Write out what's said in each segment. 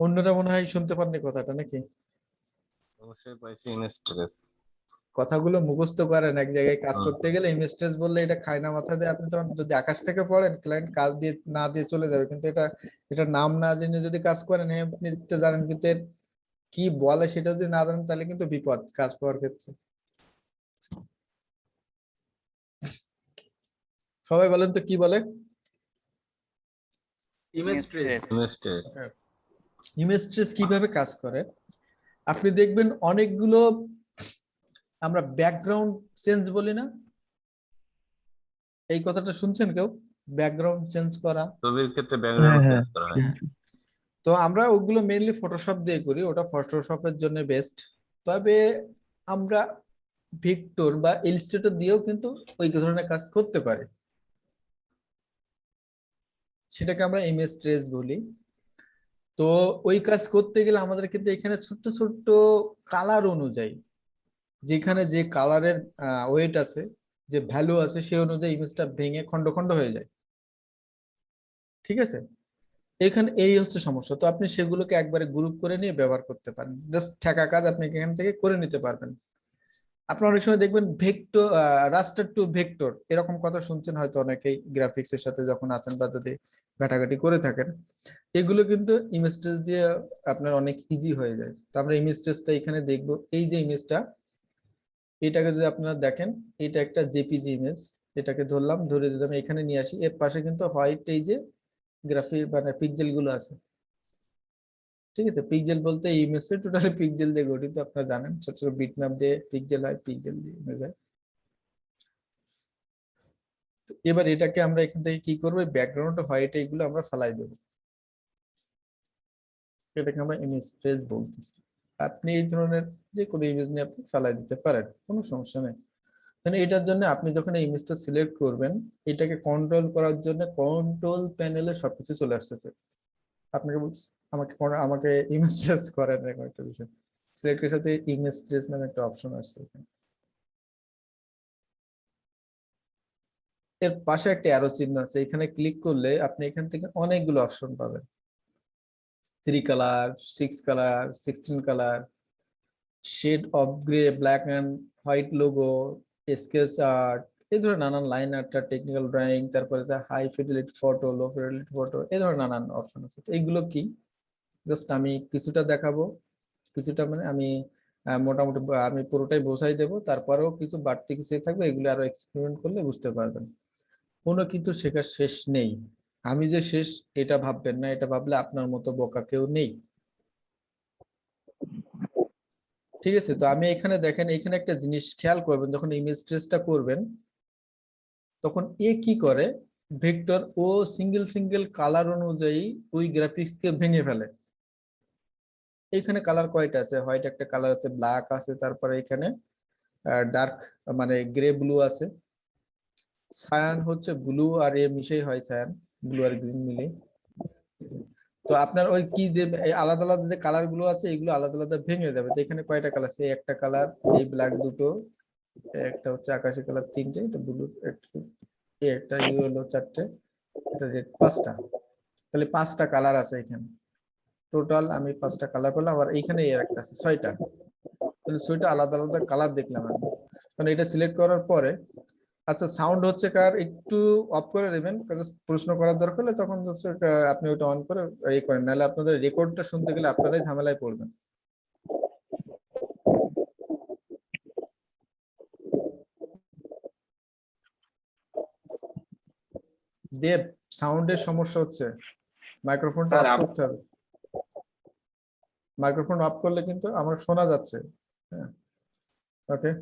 অন্যরা মনে হয় শুনতে পাননি কথাটা নাকি? অবশ্যই পাইছি ইমেজ ট্রেস। কথাগুলো মুখস্থ করেন, এক জায়গায় কাজ করতে গেলে ইমেজ বললে এটা খায় না মাথা দিয়ে। আপনি তখন যদি আকাশ থেকে পড়েন, ক্লায়েন্ট কাজ দিয়ে না দিয়ে চলে যাবে, কিন্তু এটা নাম না জেনে যদি কাজ করেন, হ্যাঁ আপনি লিখতে জানেন, কিন্তু এর কি বলে সেটা যদি না জানেন তাহলে কিন্তু বিপদ কাজ পাওয়ার ক্ষেত্রে। সবাই বলেন তো কি বলে? Image trace. Image trace. Image কিভাবে কাজ করে আপনি দেখবেন, অনেকগুলো আমরা ব্যাকগ্রাউন্ড চেঞ্জ বলি না, এই কথাটা শুনছেন কেউ? ব্যাকগ্রাউন্ড চেঞ্জ করা। ছবির ক্ষেত্রে ব্যাকগ্রাউন্ড চেঞ্জ করা হয়। তো আমরা ওগুলো মেইনলি ফটোশপ দিয়ে করি, ওটা ফটোশপের জন্য বেস্ট। তবে আমরা ভিক্টর বা ইলাস্ট্রেটর দিয়েও কিন্তু ওই ধরনের কাজ করতে পারি, সেটাকে আমরা ইমেজ ট্রেস বলি। তো ওই কাজ করতে গেলে আমাদের কিন্তু এখানে ছোট্ট ছোট্ট কালার অনুযায়ী, যেখানে যে কালারের ওয়েট আছে, যে ভ্যালু আছে, সেই অনুযায়ী ইমেজটা ভেঙে খন্ড খন্ড হয়ে যায়। ঠিক আছে, এখানে এই হচ্ছে সমস্যা। তো আপনি সেগুলোকে একবারে গ্রুপ করে নিয়ে ব্যবহার করতে পারেন, জাস্ট ঠেকা কাজ আপনি এখান থেকে করে নিতে পারবেন। আপনার অনেক সময় দেখবেন ভেক্টর, রাস্টার টু ভেক্টর, এরকম কথা শুনছেন হয়তো অনেকেই গ্রাফিক্স এর সাথে যখন আছেন বা যদি ঘাটাঘাটি করে থাকেন। এগুলো কিন্তু ইমেজ ট্রেস দিয়ে আপনার অনেক ইজি হয়ে যায়। তো আমরা ইমেজ ট্রেসটা এখানে দেখবো। এই যে ইমেজটা, এটাকে যদি আপনারা দেখেন, এটা একটা জেপিজি ইমেজ। এটাকে ধরলাম, ধরে যদি আমি এখানে নিয়ে আসি, এর পাশে কিন্তু হোয়াইট এই যে গ্রাফিক মানে পিক্সেল গুলো আছে। ঠিক আছে, পিক্সেল বলতে এই ইমেজটা টোটালি পিক্সেল দিয়ে গঠিত, আপনারা জানেন, ছোট ছোট বিটম্যাপ দিয়ে পিক্সেল হয়, পিক্সেল দিয়ে ইমেজ হয়। তো এবার এটাকে আমরা এখান থেকে কি করবো, ব্যাকগ্রাউন্ড হোয়াইট এইগুলো আমরা ফালাই দেবো, এটাকে আমরা ইমেজ ট্রেস বলতেছি। আপনি এই ধরনের যে কোনো ইমেজ নিয়ে আপনি ফালাই দিতে পারেন, কোনো সমস্যা নেই। মানে এটার জন্য আপনি যখন এই ইমেজটা সিলেক্ট করবেন, এটাকে কন্ট্রোল করার জন্য কন্ট্রোল প্যানেলে সবকিছু চলে আসতেছে। আপনাকে বলছি আমাকে আমাকে ইমেজ ট্রেস করেন, এরকম একটা বিষয়। সিলেক্টের সাথে ইমেজ ট্রেস নামে একটা অপশন আসছে এখানে। এর পাশে একটা অ্যারো চিহ্ন আছে, এখানে ক্লিক করলে আপনি এখান থেকে অনেকগুলো অপশন পাবেন। 3 colour, 6 colour, 16 colour, shade of grey, black and white logo, sketch art, এই ধরনের নানান লাইন আর্ট, টেকনিক্যাল ড্রয়িং, তারপরে high fidelity photo, low fidelity photo, এই ধরনের নানান অপশন আছে। তো এইগুলো কি, জাস্ট আমি কিছুটা দেখাবো, কিছুটা মানে আমি মোটামুটি আমি পুরোটাই বোঝাই দেবো, তারপরেও কিছু বাড়তি কিছু থাকবে, এগুলো আরো এক্সপেরিমেন্ট করলে বুঝতে পারবেন। কোনো কিন্তু শেখার শেষ নেই। আমি যে শেষ এটা ভাববেন না, এটা ভাবলে আপনার মতো বোকা কেউ নেই। ঠিক আছে, তো আমি এখানে দেখেন, এখানে একটা জিনিস খেয়াল করবেন, যখন ইমেজ ট্রেসটা করবেন তখন এ কি করে, ভেক্টর ও সিঙ্গেল সিঙ্গেল কালার অনুযায়ী ওই গ্রাফিক্স কে ভেঙে ফেলে। এখানে কালার কয়টা আছে, হোয়াইট একটা কালার আছে, ব্ল্যাক আছে, তারপরে এখানে ডার্ক মানে গ্রে ব্লু আছে, সায়ান হচ্ছে ব্লু আর এ মিশেই হয় সায়ান, ব্লু আর গ্রিন মিলে। তো আপনার ওই কি যে আলাদা আলাদা যে কালার গুলো আছে, এগুলো আলাদা আলাদা ভেঙে যাবে। তো এখানে কয়টা কালার আছে, একটা কালার, এই ব্ল্যাক দুটো, একটা হচ্ছে আকাশি কালার তিনটে, এটা ব্লু একটা, ইয়েলো চারটে, এটা রেড পাঁচটা। তাহলে 5টা কালার আছে এখানে টোটাল। আমি 5টা কালার পেলাম, আর এইখানে এর একটা আছে 6টা। তাহলে 6টা আলাদা আলাদা কালার দেখলাম আমি। কারণ এটা সিলেক্ট করার পরে, আচ্ছা সাউন্ড হচ্ছে কার একটু অফ করে দেবেন, প্রশ্ন করার দরকার হলে তখন আপনি ওটা অন করে ইয়ে করেন, নাহলে আপনাদের রেকর্ডটা শুনতে গেলে আপনারাই ঝামেলায় পড়বেন। দেব, সাউন্ডের সমস্যা হচ্ছে, মাইক্রোফোনটা অফ করতে হবে। মাইক্রোফোন অফ করলে কিন্তু আমার শোনা যাচ্ছে। হ্যাঁ, ওকে।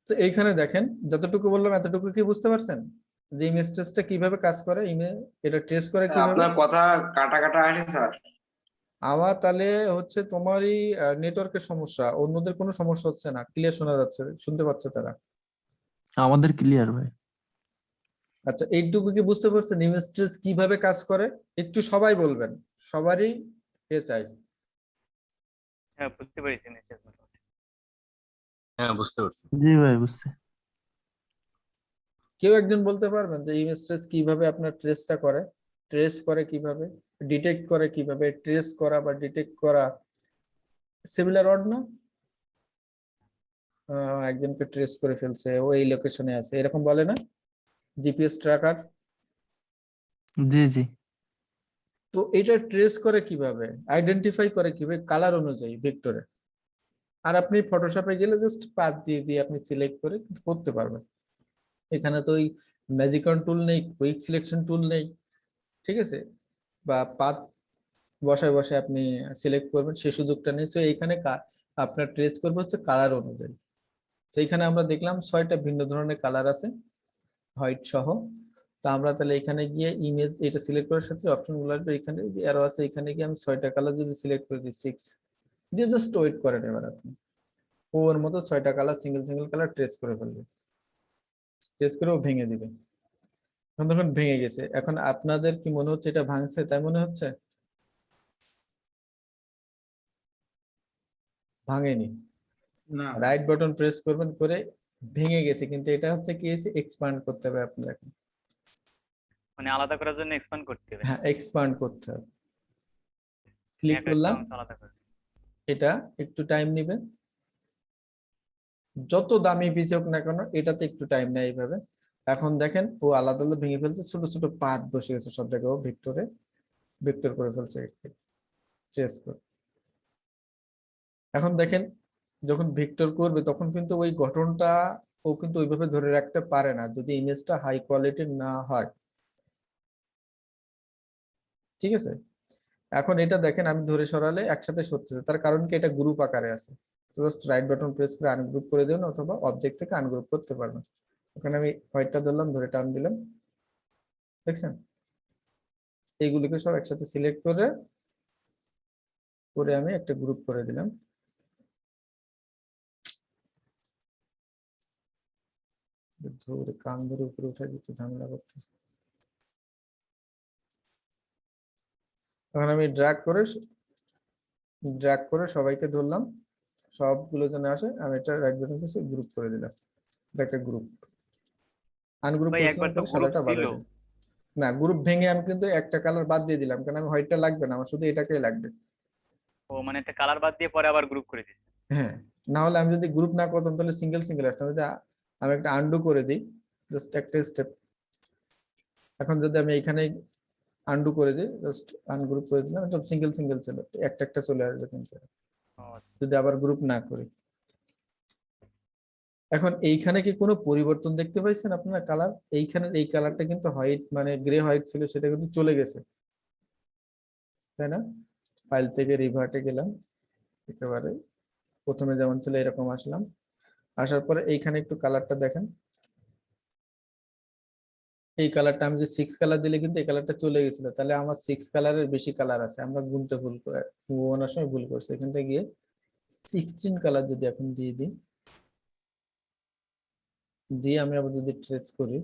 তো এইখানে দেখেন, যতটুকু বললাম এতটুকু কি বুঝতে পারছেন যে ইমেজ ট্রেসটা কিভাবে কাজ করে, ইমেজ এটা ট্রেস করে কিভাবে? আপনার কথা কাটা কাটা আসে স্যার। আমার তাহলে হচ্ছে তোমারই নেটওয়ার্কের সমস্যা, অন্যদের কোনো সমস্যা হচ্ছে না, ক্লিয়ার শোনা যাচ্ছে, শুনতে পাচ্ছে তারা। আমাদের ক্লিয়ার ভাই। আচ্ছা, এইটুকু কি বুঝতে পারছেন ইমেজ ট্রেস কিভাবে কাজ করে? একটু সবাই বলবেন, সবারই এ চাই। হ্যাঁ বুঝতে পেরেছি নিশ্চয়। হ্যাঁ বুঝতে পারছি। জি ভাই বুঝছি। কেউ একজন বলতে পারবেন যে ইমেজ ট্রেস কিভাবে আপনার ট্রেসটা করে, ট্রেস করে কিভাবে? ডিটেক্ট করে কিভাবে, ট্রেস করা বা ডিটেক্ট করা সিমিলার ওয়ার্ড না? একজনকে ট্রেস করে ফেলছে, ও এই লোকেশনে আছে, এরকম বলে না জিপিএস ট্র্যাকার? জি জি। তো এটা ট্রেস করে কিভাবে, আইডেন্টিফাই করে কিভাবে? কালার অনুযায়ী ভেক্টরে। আর আপনি ফটোশপে গেলে জাস্ট পাথ দিয়ে দিয়ে আপনি সিলেক্ট করে করতে পারবেন। এখানে তো ওই ম্যাজিকন টুল নেই, কুইক সিলেকশন টুল নেই, ঠিক আছে? বা পাথ বসায় বসায় আপনি সিলেক্ট করবেন সেই সুযোগটা নেই। তো এইখানে আপনার ট্রেস করবে হচ্ছে কালার অনুযায়ী। তো এখানে আমরা দেখলাম 6টা ভিন্ন ধরনের কালার আছে হোয়াইট সহ। তো আমরা তাহলে এখানে গিয়ে ইমেজ এটা সিলেক্ট করার সাথে অপশনগুলো আসবে, এখানে যে অ্যারো আছে এখানে গিয়ে আমি 6টা কালার যদি সিলেক্ট করে দিই 6 দিয়ে জাস্ট ওয়েট করেন। এবার আপনি ওর মতো 6টা colour single single colour trace করে ফেলবে, ট্রেস করে ও ভেঙে দিবে। এখন দেখুন ভেঙে গেছে। এখন আপনাদের কি মনে হচ্ছে এটা ভাঙছে তাই মনে হচ্ছে? ভাঙেনি। না রাইট বাটন প্রেস করবেন, করে ভেঙে গেছে, কিন্তু এটা হচ্ছে কি এক্সপ্যান্ড করতে হবে আপনাকে। মানে আলাদা করার জন্য এক্সপ্যান্ড করতে হবে। হ্যাঁ, এক্সপ্যান্ড করতে হবে। ক্লিক একটা করলাম, অংশ আলাদা করে। এটা একটু টাইম নেবে। যত দামি পিস হোক না কেন এটাতে একটু টাইম নেয় এইভাবে। এখন দেখেন ও আলাদা আলাদা ভেঙে ফেলছে, ছোট ছোট পাত বসে গেছে সব জায়গায়, ও ভেক্টর করে ফেলছে ট্রেস করে। এখন দেখেন যখন ভেক্টর করবে তখন কিন্তু ওই গঠনটা ও কিন্তু ওইভাবে ধরে রাখতে পারে না যদি ইমেজটা হাই কোয়ালিটির না হয়, ঠিক আছে? এখন এটা দেখেন আমি ধরে সরালে একসাথে সরতেছে, তার কারণ কি এটা গ্রুপ আকারে আছে। জাস্ট রাইট বাটন প্রেস করে আনগ্রুপ করে দেবেন, অথবা অবজেক্ট থেকে আনগ্রুপ করতে পারবেন। ওখানে আমি হোয়াইটটা ধরলাম, ধরে টান দিলাম, দেখছেন? এইগুলিকে সব একসাথে সিলেক্ট করে করে আমি একটা গ্রুপ করে দিলাম। ধরে কান ধরে উপরে উঠে দিতে ঝামেলা করতেছে। এখন আমি ড্র্যাগ করে সবাইকে ধরলাম, সবগুলো যেন আসে, আমি এটা রাইট বাটন প্রেস গ্রুপ করে দিলাম। এটা একটা গ্রুপ। আনগ্রুপ ভাই একবার করছিলাম তো পরে গ্রুপ সাদাটা বাদ ছিল। দিলাম। না, গ্রুপ ভেঙে আমি কিন্তু একটা কালার বাদ দিয়ে দিলাম, কারণ আমি হোয়াইটটা লাগবে না, আমার শুধু এটাকেই লাগবে। ও মানে একটা কালার বাদ দিয়ে পরে আবার গ্রুপ করে দিচ্ছে। হ্যাঁ, না হলে আমি যদি গ্রুপ না করতাম তাহলে সিঙ্গেল সিঙ্গেল আসতাম। আমি একটা আন্ডু করে দিই, জাস্ট একটা স্টেপ। এখন যদি আমি এখানে আন্ডু করে দিই, জাস্ট আনগ্রুপ করে দিলাম, এটা সিঙ্গেল সিঙ্গেল ছিল, একটা একটা চলে আসবে কিন্তু ও আচ্ছা। যদি আবার গ্রুপ না করি। এখন এইখানে কি কোনো পরিবর্তন দেখতে পাইছেন আপনারা? কালার এইখানে এই কালারটা কিন্তু হোয়াইট মানে গ্রে হোয়াইট ছিল, সেটা কিন্তু চলে গেছে, তাই না? ফাইল থেকে রিভার্টে গেলাম, একেবারে প্রথমে যেমন ছিল এরকম আসলাম, আসার পরে এইখানে একটু কালারটা দেখেন। এই কালারটা আমি যে 6 কালার দিলে কিন্তু এই কালারটা চলে গেছিল, তাহলে আমার 6 কালারের বেশি কালার আছে, আমরা গুনতে ভুল করে গোনার সময় ভুল করছি। এখান থেকে গিয়ে 16 কালার যদি এখন দিয়ে দিই, দিয়ে আমি আবার যদি ট্রেস করি,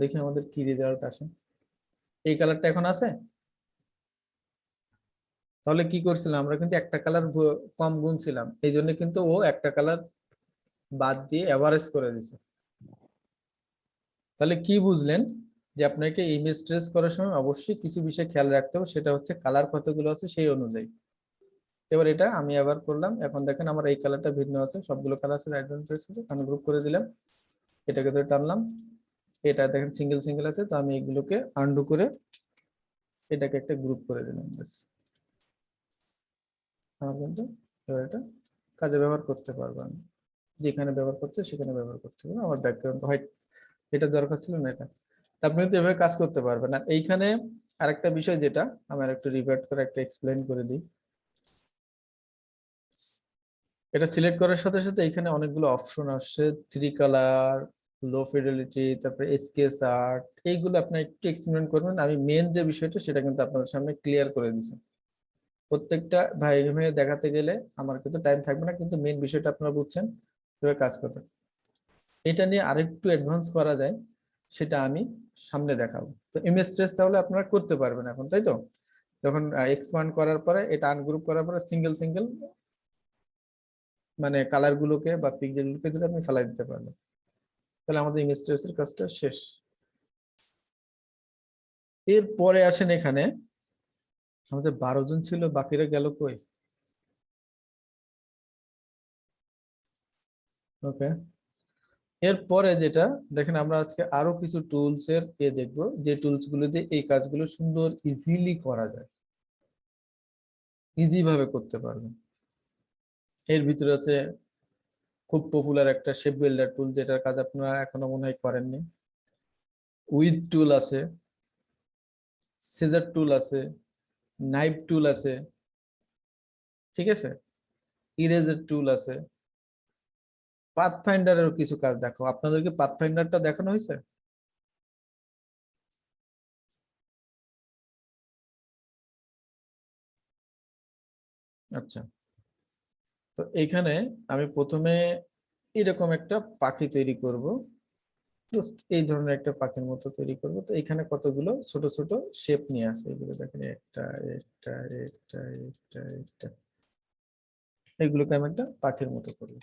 দেখি আমাদের কি রেজাল্ট আসে। এই কালারটা এখন আছে। তাহলে কি করছিলাম আমরা? কিন্তু একটা কালার কম গুনছিলাম, এই জন্য কিন্তু ও একটা কালার বাদ দিয়ে এভারেজ করে দিছে। তাহলে কি বুঝলেন? যে আপনাকে ইমেজ ট্রেস করার সময় অবশ্যই কিছু বিষয় খেয়াল রাখতে হবে, সেটা হচ্ছে কালার কতগুলো আছে সেই অনুযায়ী। এবার এটা আমি আবার করলাম, এখন দেখেন আমার এই কালারটা ভিন্ন আছে, সবগুলো কালার আছে, রাইট বাটন প্রেস করে আনগ্রুপ করে দিলাম, এটাকে ধরে টানলাম, এটা দেখেন সিঙ্গেল সিঙ্গেল আছে, তো আমি এগুলোকে আনডু করে এটাকে একটা গ্রুপ করে দিলাম। ব্যাস, আমার কিন্তু এবার এটা কাজে ব্যবহার করতে পারবো আমি, যেখানে ব্যবহার করছে সেখানে ব্যবহার করতে পারবো। আমার ব্যাকগ্রাউন্ড হোয়াইট, এটা দরকার ছিল না এটা। তা আপনি কিন্তু এভাবে কাজ করতে পারবেন। আর এইখানে আরেকটা বিষয় যেটা আমার একটু রিভার্ট করে একটা এক্সপ্লেইন করে দিই। এটা সিলেক্ট করার সাথে সাথে এখানে অনেকগুলো অপশন আসছে, 3 কালার, লো ফিডেলিটি, তারপরে এসকেএস আর্ট, এইগুলো আপনি একটু এক্সপেরিমেন্ট করবেন। আমি মেন যে বিষয়টা সেটা কিন্তু আপনাদের সামনে ক্লিয়ার করে দিচ্ছি। প্রত্যেকটা ভাই ভাই দেখাতে গেলে আমার কিন্তু টাইম থাকবে না, কিন্তু মেন বিষয়টা আপনারা বুঝছেন, কিভাবে কাজ করবেন। এটা নিয়ে আরেকটু অ্যাডভান্স করা যায়, সেটা আমি সামনে দেখাবো। তো ইমেজ ট্রেস তাহলে আপনারা করতে পারবেন এখন, তাই তো? যখন এক্সপান্ড করার পরে এটা আনগ্রুপ করার পরে সিঙ্গেল সিঙ্গেল মানে কালার গুলোকে বা পিক্সেল গুলোকে ধরে আপনি ফেলাই দিতে পারবেন, তাহলে আমাদের ইমেজ ট্রেসের কাজটা শেষ। এরপরে আসেন এখানে আমাদের 12 জন ছিল, বাকিরা গেল কই? ওকে, এরপরে যেটা দেখেন, আমরা আজকে আরো কিছু টুলস এর দেখবো, যে টুলস গুলো দিয়ে এই কাজগুলো সুন্দর ইজিলি করা যায়, ইজি ভাবে করতে পারবেন। এর ভিতরে আছে খুব পপুলার একটা শেপ বিল্ডার টুল, যেটার কাজ আপনারা এখনো মনে হয় করেননি। উইথ টুল আছে, সিজার টুল আছে, নাইফ টুল আছে, ঠিক আছে, ইরেজার টুল আছে। পাথফাইন্ডারের কিছু কাজ দেখো, আপনাদেরকে পাথফাইন্ডারটা দেখানো হয়েছে? আচ্ছা, তো এইখানে আমি প্রথমে এরকম একটা পাখি তৈরি করব, জাস্ট এই ধরনের একটা পাখির মতো তৈরি করব। তো এখানে কতগুলো ছোট ছোট শেপ নিয়ে আসে, এগুলো দেখেন, একটা একটা একটা একটা একটা, এগুলোকে আমি একটা পাখির মতো করব।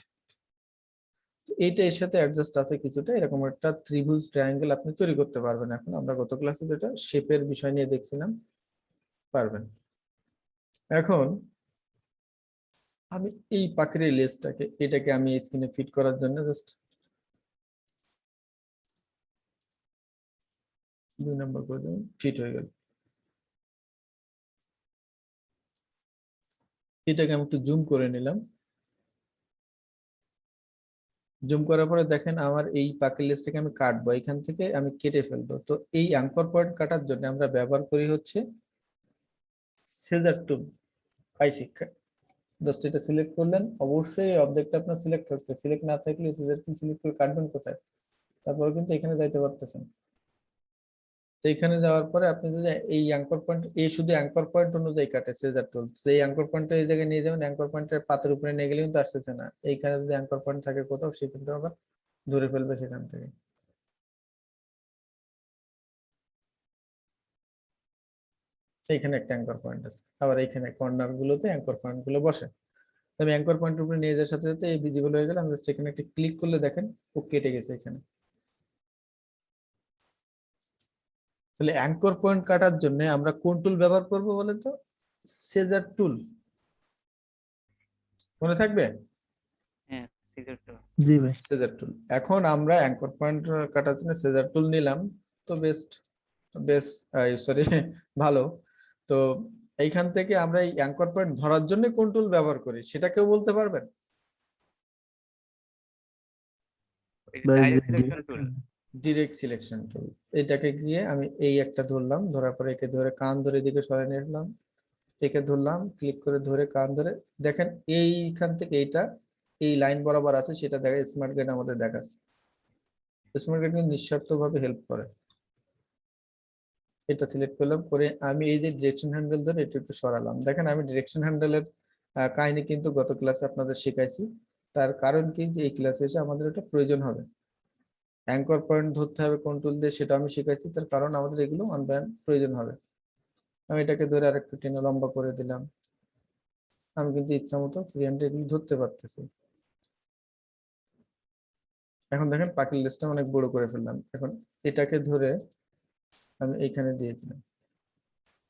এইটা এর সাথে অ্যাডজাস্ট আছে কিছুটা, এরকম একটা ত্রিভুজ ট্রায়াঙ্গেল আপনি তৈরি করতে পারবেন। এখন আমরা গত ক্লাসে যেটা শেপের বিষয় নিয়ে দেখছিলাম, পারবেন। এখন আমি এই পাখির এই লেজটাকে, এটাকে আমি স্ক্রিনে ফিট করার জন্য জাস্ট 2 নম্বর করে দিলাম, ফিট হয়ে গেল। এটাকে আমি একটু জুম করে নিলাম। জুম করার পরে দেখেন, আমার এই পাখির লেজটাকে আমি কাটবো, এখান থেকে আমি কেটে ফেলবো। তো এই অ্যাঙ্কর পয়েন্ট কাটার জন্য আমরা ব্যবহার করি হচ্ছে সিজার টুল। পাইছি, জাস্ট এটা সিলেক্ট করলেন, অবশ্যই অবজেক্ট আপনার সিলেক্ট থাকতে, সিলেক্ট না থাকলে সিজার টুল সিলেক্ট করে কাটবেন কোথায়? তারপরে কিন্তু এখানে যাইতে পারতেছেন। তো এখানে যাওয়ার পরে আপনি যদি এই অ্যাঙ্কর পয়েন্ট, এই শুধু অ্যাঙ্কর পয়েন্ট অনুযায়ী কাটে সিজার টুল, তো এই অ্যাঙ্কর পয়েন্টটা এই জায়গায় নিয়ে যাবেন, অ্যাঙ্কর পয়েন্টের পাতের উপরে নিয়ে গেলে কিন্তু আসতেছে না। এইখানে যদি অ্যাঙ্কর পয়েন্ট থাকে কোথাও, সে কিন্তু আবার ধরে ফেলবে সেখান থেকে। সেইখানে একটা অ্যাঙ্কর পয়েন্ট আছে, আবার এইখানে কর্নার গুলোতে অ্যাঙ্কর পয়েন্ট গুলো বসে। আমি অ্যাঙ্কর পয়েন্টের উপরে নিয়ে যাওয়ার সাথে সাথে এই ভিজিবল হয়ে গেল। আমি জাস্ট এখানে একটা ক্লিক করলে দেখেন ও কেটে গেছে এখানে। তাহলে অ্যাঙ্কর পয়েন্ট কাটার জন্য আমরা কোন টুল ব্যবহার করব বলেন তো? সিজার টুল, মনে থাকবে? হ্যাঁ, সিজার টুল। জি ভাই। সিজার টুল। এখন আমরা অ্যাঙ্কর পয়েন্ট কাটার জন্য সিজার টুল নিলাম, তো বেশ সরি ভালো। তো এইখান থেকে আমরা এই অ্যাঙ্কর পয়েন্ট ধরার জন্য কোন টুল ব্যবহার করি সেটা কেউ বলতে পারবেন? ভাই direct selection tool. Direct selection tool. এটাকে গিয়ে আমি এই একটা ধরলাম, ধরার পরে একে ধরে কান ধরে এদিকে সরাই নিয়ে আসলাম, একে ধরলাম, ক্লিক করে ধরে কান ধরে, দেখেন এইখান থেকে এইটা এই লাইন বরাবর আছে, সেটা দেখা স্মার্ট গাইড আমাদের দেখাচ্ছে। স্মার্ট গাইড কিন্তু নিঃস্বার্থভাবে হেল্প করে। এটা সিলেক্ট করলাম, করে আমি এই যে ডিরেকশন হ্যান্ডেল ধরে এটা একটু সরালাম। দেখেন আমি ডিরেকশন হ্যান্ডেলের কাহিনী কিন্তু গত ক্লাসে আপনাদের শেখাইছি। তার কারণ কি, যে এই ক্লাসে এসে আমাদের এটা প্রয়োজন হবে। অ্যাঙ্কর পয়েন্ট ধরতে হবে কোন টুল দিয়ে সেটা আমি শিখাইছি, তার কারণ আমাদের এগুলো ওয়ান বাই ওয়ান প্রয়োজন হবে। আমি এটাকে ধরে আরেকটু টেনে লম্বা করে দিলাম। আমি কিন্তু ইচ্ছা মতো ফ্রি হ্যান্ডে এগুলো ধরতে পারতেছি। এখন দেখেন পাখির লেজটা অনেক বড় করে ফেললাম। এখন এটাকে ধরে আমি এইখানে দিয়ে দিলাম,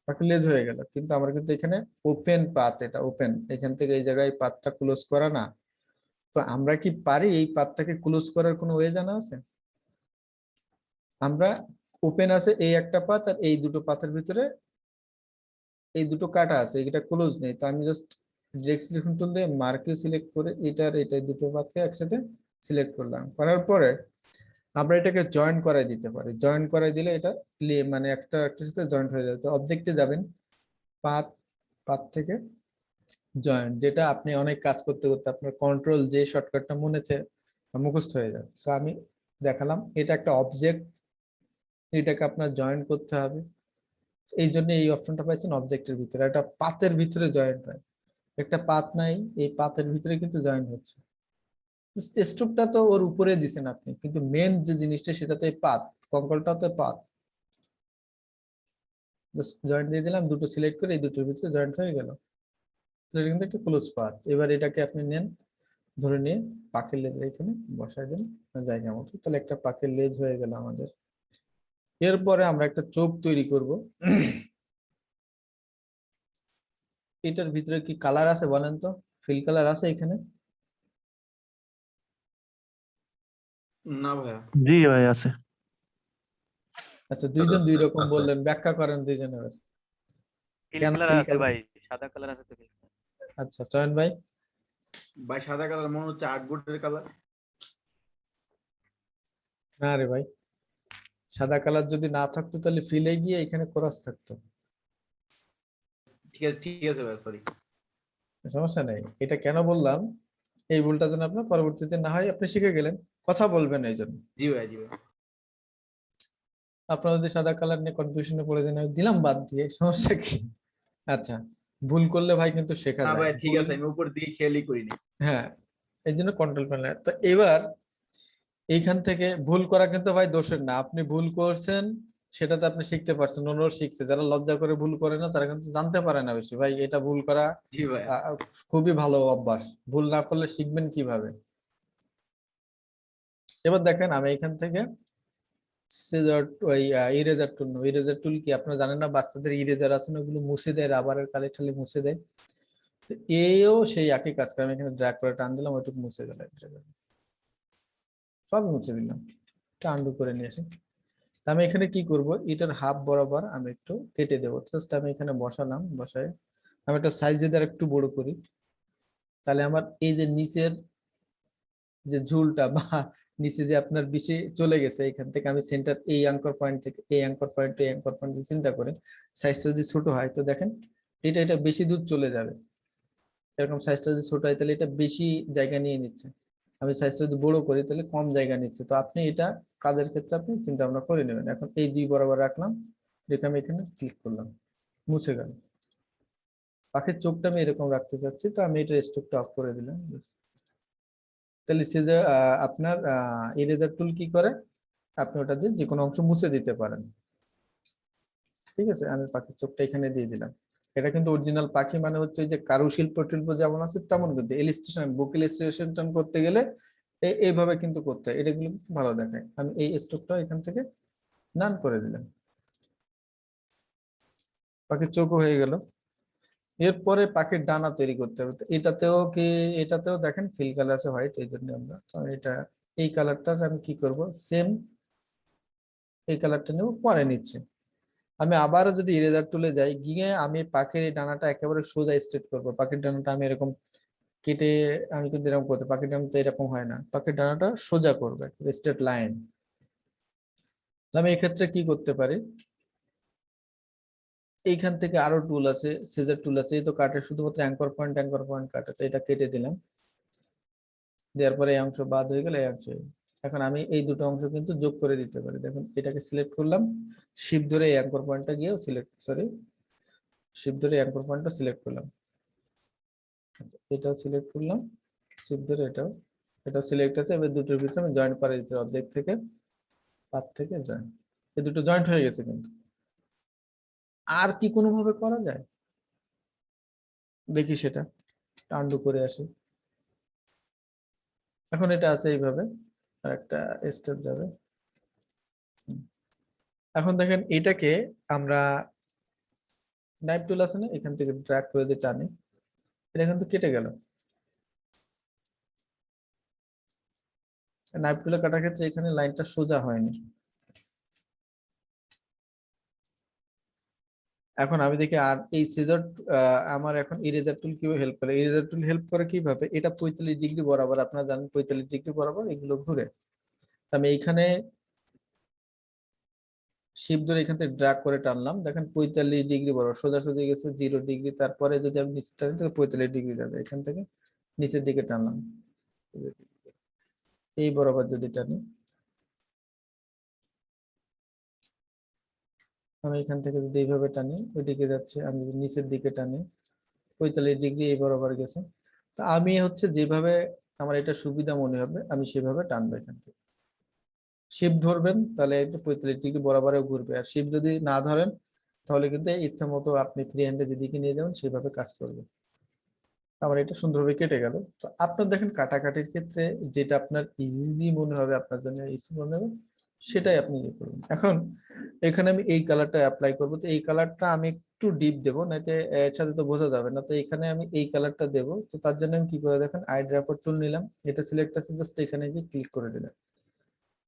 পাখির লেজ হয়ে গেল। কিন্তু আমার কিন্তু এখানে ওপেন পাথ, এটা ওপেন, এখান থেকে এই জায়গায় পাথটা ক্লোজ করা না। তো আমরা কি পারি এই পাথটাকে ক্লোজ করার কোনো ওয়ে জানা আছে? আমরা ওপেন আছে এই একটা পাথ, আর এই দুটো পাথের ভিতরে এই দুটো কাটা আছে, এটা ক্লোজ নেই। তো আমি জাস্ট ডিরেক্ট সিলেকশন টুল দিয়ে মার্কে সিলেক্ট করে এটার এটা দুটো পাথকে একসাথে সিলেক্ট করলাম। করার পরে আমরা এটাকে জয়েন করাই দিতে পারি। জয়েন করাই দিলে এটা মানে একটা একটার সাথে জয়েন্ট হয়ে যাবে। তো অবজেক্টে যাবেন, পাথ, পাথ থেকে জয়েন্ট, যেটা আপনি অনেক কাজ করতে করতে আপনার কন্ট্রোল যে শর্টকাটটা মনেতে মুখস্থ হয়ে যাবে। সো আমি দেখালাম, এটা একটা অবজেক্ট, এটাকে আপনার জয়েন করতে হবে। এই জন্য এই অপশনটা পাইছেন অবজেক্টের ভিতরে, একটা পাতের ভিতরে জয়েন্ট হয়। একটা পাত নাই, এই পাতের ভিতরে কিন্তু জয়েন্ট হচ্ছে। স্ট্রোকটা তো ওর উপরে দিছেন আপনি, কিন্তু মেন যে জিনিসটা সেটা তো এই পাত, কঙ্কলটা তো পাত। জাস্ট জয়েন্ট দিয়ে দিলাম, দুটো সিলেক্ট করে এই দুটোর ভিতরে জয়েন্ট হয়ে গেল। এটা কিন্তু একটা ক্লোজ পাত। এবার এটাকে আপনি নেন, ধরে নিয়ে পাখির লেজ এখানে বসায় দেন জায়গা মতো, তাহলে একটা পাখির লেজ হয়ে গেল আমাদের। এরপরে আমরা একটা চোখ তৈরি করব। এটার ভিতরে কি কালার আছে বলেন তো, ফিল কালার আছে এখানে? না ভাইয়া। জি ভাই আছে। আচ্ছা, দুইজন দুই রকম আছে। বললেন, ব্যাখ্যা করেন দুইজন এবার। ফিল কেন কালার ফিল আছে কালার? ভাই, সাদা কালার আছে তো। আচ্ছা চয়ন ভাই। ভাই সাদা কালার মনে হচ্ছে আর্টবোর্ডের কালার। না রে ভাই, সাদা কালার যদি না থাকতো তাহলে ফিলে গিয়ে এখানে ক্রস থাকতো। ঠিক আছে ভাই, সরি। সমস্যা নেই, এটা কেন বললাম, এই ভুলটা যেন আপনার পরবর্তীতে না হয়, আপনি শিখে গেলেন, কথা বলবেন এই জন্য। জি ভাই, জি ভাই। আপনারা যদি সাদা কালার নিয়ে কনফিউশনে পড়ে যান, আমি দিলাম বাদ দিয়ে, সমস্যা কি? আচ্ছা, ভুল করলে ভাই কিন্তু শেখা না যায়। ভাই ঠিক ভুল- আছে, আমি উপর দিকে খেয়ালই করিনি। হ্যাঁ, এই জন্য কন্ট্রোল প্যানেল। তো এবার এইখান থেকে ভুল করা কিন্তু ভাই দোষের না, আপনি ভুল করছেন সেটাতে আপনি শিখতে পারছেন, অন্যরা শিখছে। যারা লজ্জা করে ভুল করে না তারা কিন্তু জানতে পারে না বেশি ভাই, এটা ভুল করা জি ভাই। খুবই ভালো অভ্যাস। ভুল না করলে শিখবেন কিভাবে? এবার দেখেন আমি এখান থেকে সিজার ওই ইরেজার টুল, ইরেজার টুল কি আপনারা জানেন না, বাচ্চাদের ইরেজার আছে না, ওগুলো মুছে দেয়, রাবারের কালি ঠালি মুছে দেয়। তো এও সেই একই কাজ করে, আমি এখানে ড্র্যাগ করে টান দিলাম, ওইটুকু মুছে গেল, সব মুছে দিলাম, আন্ডু করে নিয়ে আসি। তা আমি এখানে কি করব, এটার হাফ বরাবর আমি একটু কেটে দেবো। জাস্ট আমি এখানে বসালাম, বসায় আমি একটা সাইজ যদি আর একটু বড় করি, তাহলে আমার এই যে নিচের যে ঝুলটা বা নিচে যে আপনার বেশি চলে গেছে, এখান থেকে আমি সেন্টার এই অ্যাঙ্কর পয়েন্ট থেকে এই অ্যাঙ্কর পয়েন্ট এই অ্যাঙ্কর পয়েন্ট চিন্তা করে সাইজটা যদি ছোট হয়, তো দেখেন এটা বেশি দূর চলে যাবে। এরকম সাইজটা যদি ছোট হয় তাহলে এটা বেশি জায়গা নিয়ে নিচ্ছে, আমি সাইজটা যদি বড় করি তাহলে কম জায়গা নিচ্ছে। তো আপনি এটা কাজের ক্ষেত্রে আপনি চিন্তা ভাবনা করে নেবেন। এখন এই দুই বরাবর রাখলাম, রেখে আমি এখানে ক্লিক করলাম, মুছে গেল। পাখির চোখটা আমি এরকম রাখতে চাচ্ছি, তো আমি এটা স্ট্রোকটা অফ করে দিলাম। তাহলে সে যে আপনার ইরেজার টুল কি করে, আপনি ওটা দিয়ে যে কোনো অংশ মুছে দিতে পারেন। ঠিক আছে, আমি পাখির চোখটা এখানে দিয়ে দিলাম। এটা কিন্তু অরিজিনাল পাখি, মানে হচ্ছে যে কারুশিল্প টিল্প যেমন আছে তেমন, কিন্তু ইলাস্ট্রেশন বুক ইলাস্ট্রেশন করতে গেলে এইভাবে কিন্তু করতে হয়, এটা কিন্তু ভালো দেখায়। আমি এই স্ট্রোকটা এখান থেকে নান করে দিলাম, পাখির চোখও হয়ে গেল। এরপরে পাখির ডানা তৈরি করতে হবে। তো এটাতেও কি, এটাতেও দেখেন ফিল কালার আছে হোয়াইট, এই জন্য আমরা এটা এই কালারটা আমি কি করব, সেম এই কালারটা নেব, পরে নিচ্ছে। আমি আবারও যদি ইরেজার টুলে যাই, গিয়ে আমি পাখির এই ডানাটা একেবারে সোজা স্ট্রেট করব। পাখির ডানাটা আমি এরকম কেটে, আমি কিন্তু এরকম করতে, পাখির ডানা তো এরকম হয় না, পাখির ডানাটা সোজা করবে, স্ট্রেট লাইন। আমি এক্ষেত্রে কি করতে পারি, এইখান থেকে আরো টুল আছে, সিজার টুল আছে, এই তো কাটে শুধুমাত্র অ্যাঙ্কর পয়েন্ট কাটে, তো এটা কেটে দিলাম, দেওয়ার পরে এই অংশ বাদ হয়ে গেল, এই অংশ। এখন আমি এই দুটো অংশ কিন্তু যোগ করে দিতে পারি। দেখুন এটাকে সিলেক্ট করলাম, শিফট ধরে এই অ্যাঙ্কর পয়েন্টটা গিয়েও সিলেক্ট, সরি শিফট ধরে অ্যাঙ্কর পয়েন্টটা সিলেক্ট করলাম, এটাও সিলেক্ট করলাম, শিফট ধরে এটাও সিলেক্ট আছে। এবার দুটোর ভিতরে আমি জয়েন্ট করে দিতে, অবজেক্ট থেকে পাথ থেকে জয়েন্ট, এই দুটো জয়েন্ট হয়ে গেছে। কিন্তু আর কি কোনো ভাবে করা যায় দেখি, সেটা আন্ডু করে আসি। এখন এটা আছে এইভাবে, আর একটা স্টেপ যাবে। এখন দেখেন এটাকে আমরা নাইফ টুল আছে না, এখান থেকে ড্র্যাগ করে দিয়ে টানি, এটা কিন্তু কেটে গেল। নাইফ টুলে কাটার ক্ষেত্রে এখানে লাইনটা সোজা হয়নি। এখন আমি দেখি আর এই সিজার আমার এখন ইরেজার টুল কিভাবে হেল্প করে, ইরেজার টুল হেল্প করে কিভাবে, এটা 45 ডিগ্রি বরাবর, আপনারা জানেন 45 ডিগ্রি বরাবর এগুলো ঘুরে। আমি এইখানে শিফট ধরে এখান থেকে ড্র্যাগ করে টানলাম, দেখেন 45 ডিগ্রি বরাবর সোজাসুজি গেছে 0 ডিগ্রি। তারপরে যদি আমি নিচে টানি তাহলে 45 ডিগ্রি যাবে, এখান থেকে নিচের দিকে টানলাম, এই বরাবর যদি টানি, আমি এখান থেকে যদি এইভাবে টানি ওইদিকে যাচ্ছে, আমি যদি নিচের দিকে টানি 45 ডিগ্রি এই বরাবর গেছে। তো আমি হচ্ছে যেভাবে আমার এটা সুবিধা মনে হবে আমি সেভাবে টানবো। এখান থেকে শিফট ধরবেন তাহলে একটু 45 ডিগ্রি বরাবরে ঘুরবে, আর শিফট যদি না ধরেন তাহলে কিন্তু ইচ্ছা মতো আপনি ফ্রি হ্যান্ডে যেদিকে নিয়ে যাবেন সেভাবে কাজ করবে। আমার এটা সুন্দরভাবে কেটে গেল। তো আপনার দেখেন কাটাকাটির ক্ষেত্রে যেটা আপনার ইজি মনে হবে, আপনার জন্য ইজি মনে হবে সেটাই আপনি ইয়ে করবেন। এখন এখানে আমি এই কালারটা অ্যাপ্লাই করবো, তো এই কালারটা আমি একটু ডিপ দেবো, নাইতে এর সাথে তো বোঝা যাবে না। তো এখানে আমি এই কালারটা দেবো। তো তার জন্য আমি কি করে দেখেন, আই ড্রাফট টুল নিলাম, এটা সিলেক্ট আছে, জাস্ট এখানে গিয়ে ক্লিক করে দিলাম।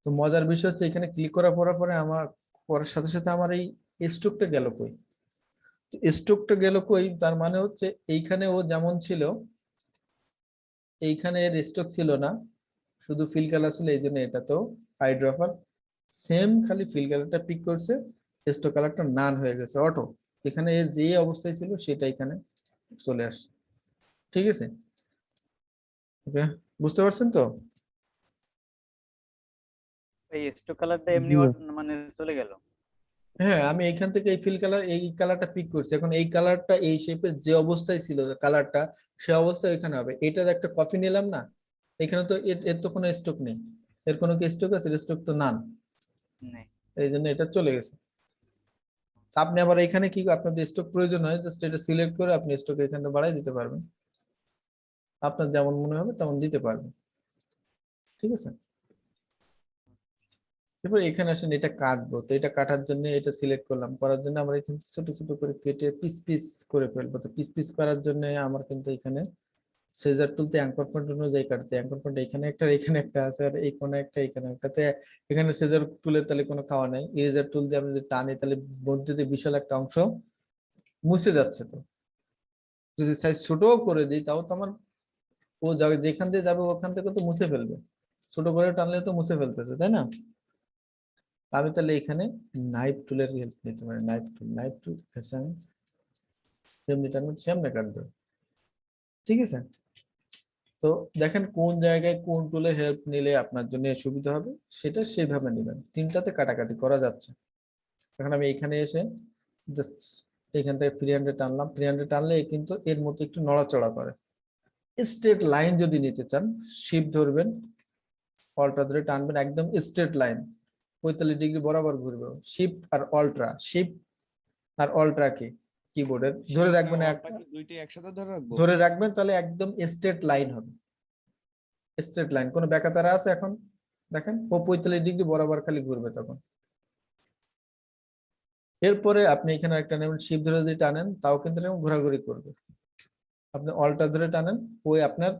তো মজার বিষয় হচ্ছে এখানে ক্লিক করার পরে আমার পরের সাথে সাথে আমার এই স্ট্রোকটা গেল কই। স্ট্রোকটা গেল কই, তার মানে হচ্ছে এইখানে ও যেমন ছিল এইখানে এর স্ট্রোক ছিল না, শুধু ফিল কালার ছিল, এই জন্য এটা তো আইড্রপার সেম খালি ফিল কালারটা পিক করছে, স্ট্রোক কালারটা নান হয়ে গেছে অটো। এখানে এর যে অবস্থায় ছিল সেটা এখানে চলে আসছে। ঠিক আছে, ওকে, বুঝতে পারছেন তো? এই স্টোক কালারটা এমনি মানে চলে গেল। হ্যাঁ, আমি এইখান থেকে এই ফিল কালার এই কালারটা পিক করছি। এখন এই কালারটা এই শেপের যে অবস্থায় ছিল কালারটা, সে অবস্থায় এখানে হবে। এটার একটা কপি নিলাম না, এখানে তো এর তো কোনো স্টক নেই। এর কোনো কি স্টক আছে? স্টক তো নান, নেই। এই জন্য এটা চলে গেছে। আপনি আবার এখানে কি আপনাদের স্টক প্রয়োজন হয়, জাস্ট এটা সিলেক্ট করে আপনি স্টক এখানে বাড়াই দিতে পারবেন, আপনার যেমন মনে হবে তেমন দিতে পারবেন। ঠিক আছে, এরপর এখানে আসেন, এটা কাটবো। তো এটা কাটার জন্য এটা সিলেক্ট করলাম, করার জন্য আমরা এখানে ছোট ছোট করে কেটে পিস পিস করে ফেলবো। তো পিস পিস করার জন্য আমার কিন্তু এখানে সিজার টুলতে অ্যাঙ্কর পয়েন্ট অনুযায়ী কাটতে, অ্যাঙ্কর পয়েন্ট এখানে একটা এখানে একটা আছে, আর এই কোণে একটা এখানে একটা। তো এখানে সিজার টুলের তাহলে কোনো খাওয়া নাই, ইরেজার টুল দিয়ে আমি যদি টানি তাহলে মধ্যে দিয়ে বিশাল একটা অংশ মুছে যাচ্ছে। তো যদি সাইজ ছোটও করে দিই তাও তো আমার ও যেখান দিয়ে যাবে ওখান থেকে তো মুছে ফেলবে, ছোট করে টানলে তো মুছে ফেলতেছে, তাই না? আমি তাহলে এখানে নাইফ টুলের হেল্প নিতে পারি। নাইফ টুল আমি সেমনি টানবো, সামনে কাটবে। ঠিক আছে, তো দেখেন কোন জায়গায় কোন টুলের হেল্প নিলে আপনার জন্য সুবিধা হবে সেটা সেভাবে নেবেন। তিনটাতে কাটাকাটি করা যাচ্ছে। এখন আমি এখানে এসে জাস্ট এখান থেকে ফ্রি হ্যান্ডে টানলাম, ফ্রি হ্যান্ডে টানলে কিন্তু এর মতো একটু নড়াচড়া করে। স্ট্রেট লাইন যদি নিতে চান, শিফট ধরবেন, অল্ট্রা ধরে টানবেন, একদম স্ট্রেট লাইন 45 ডিগ্রি বরাবর ঘুরবে। শিফট আর অল্ট্রা, শিফট আর অল্ট্রা কি কিবোর্ডের ধরে রাখবেন, দুইটাই একসাথে ধরে রাখবো? ধরে রাখবেন, তাহলে একদম স্ট্রেট লাইন হবে। স্ট্রেট লাইন, কোনো বেকাতারা আছে? এখন দেখেন ও 45 ডিগ্রি বরাবর খালি ঘুরবে তখন। এরপরে আপনি এখানে একটা নেবেন, শিপ ধরে যদি টানেন তাও কিন্তু এরকম ঘোরাঘুরি করবে। আপনি অল্টা ধরে টানেন, ওই আপনার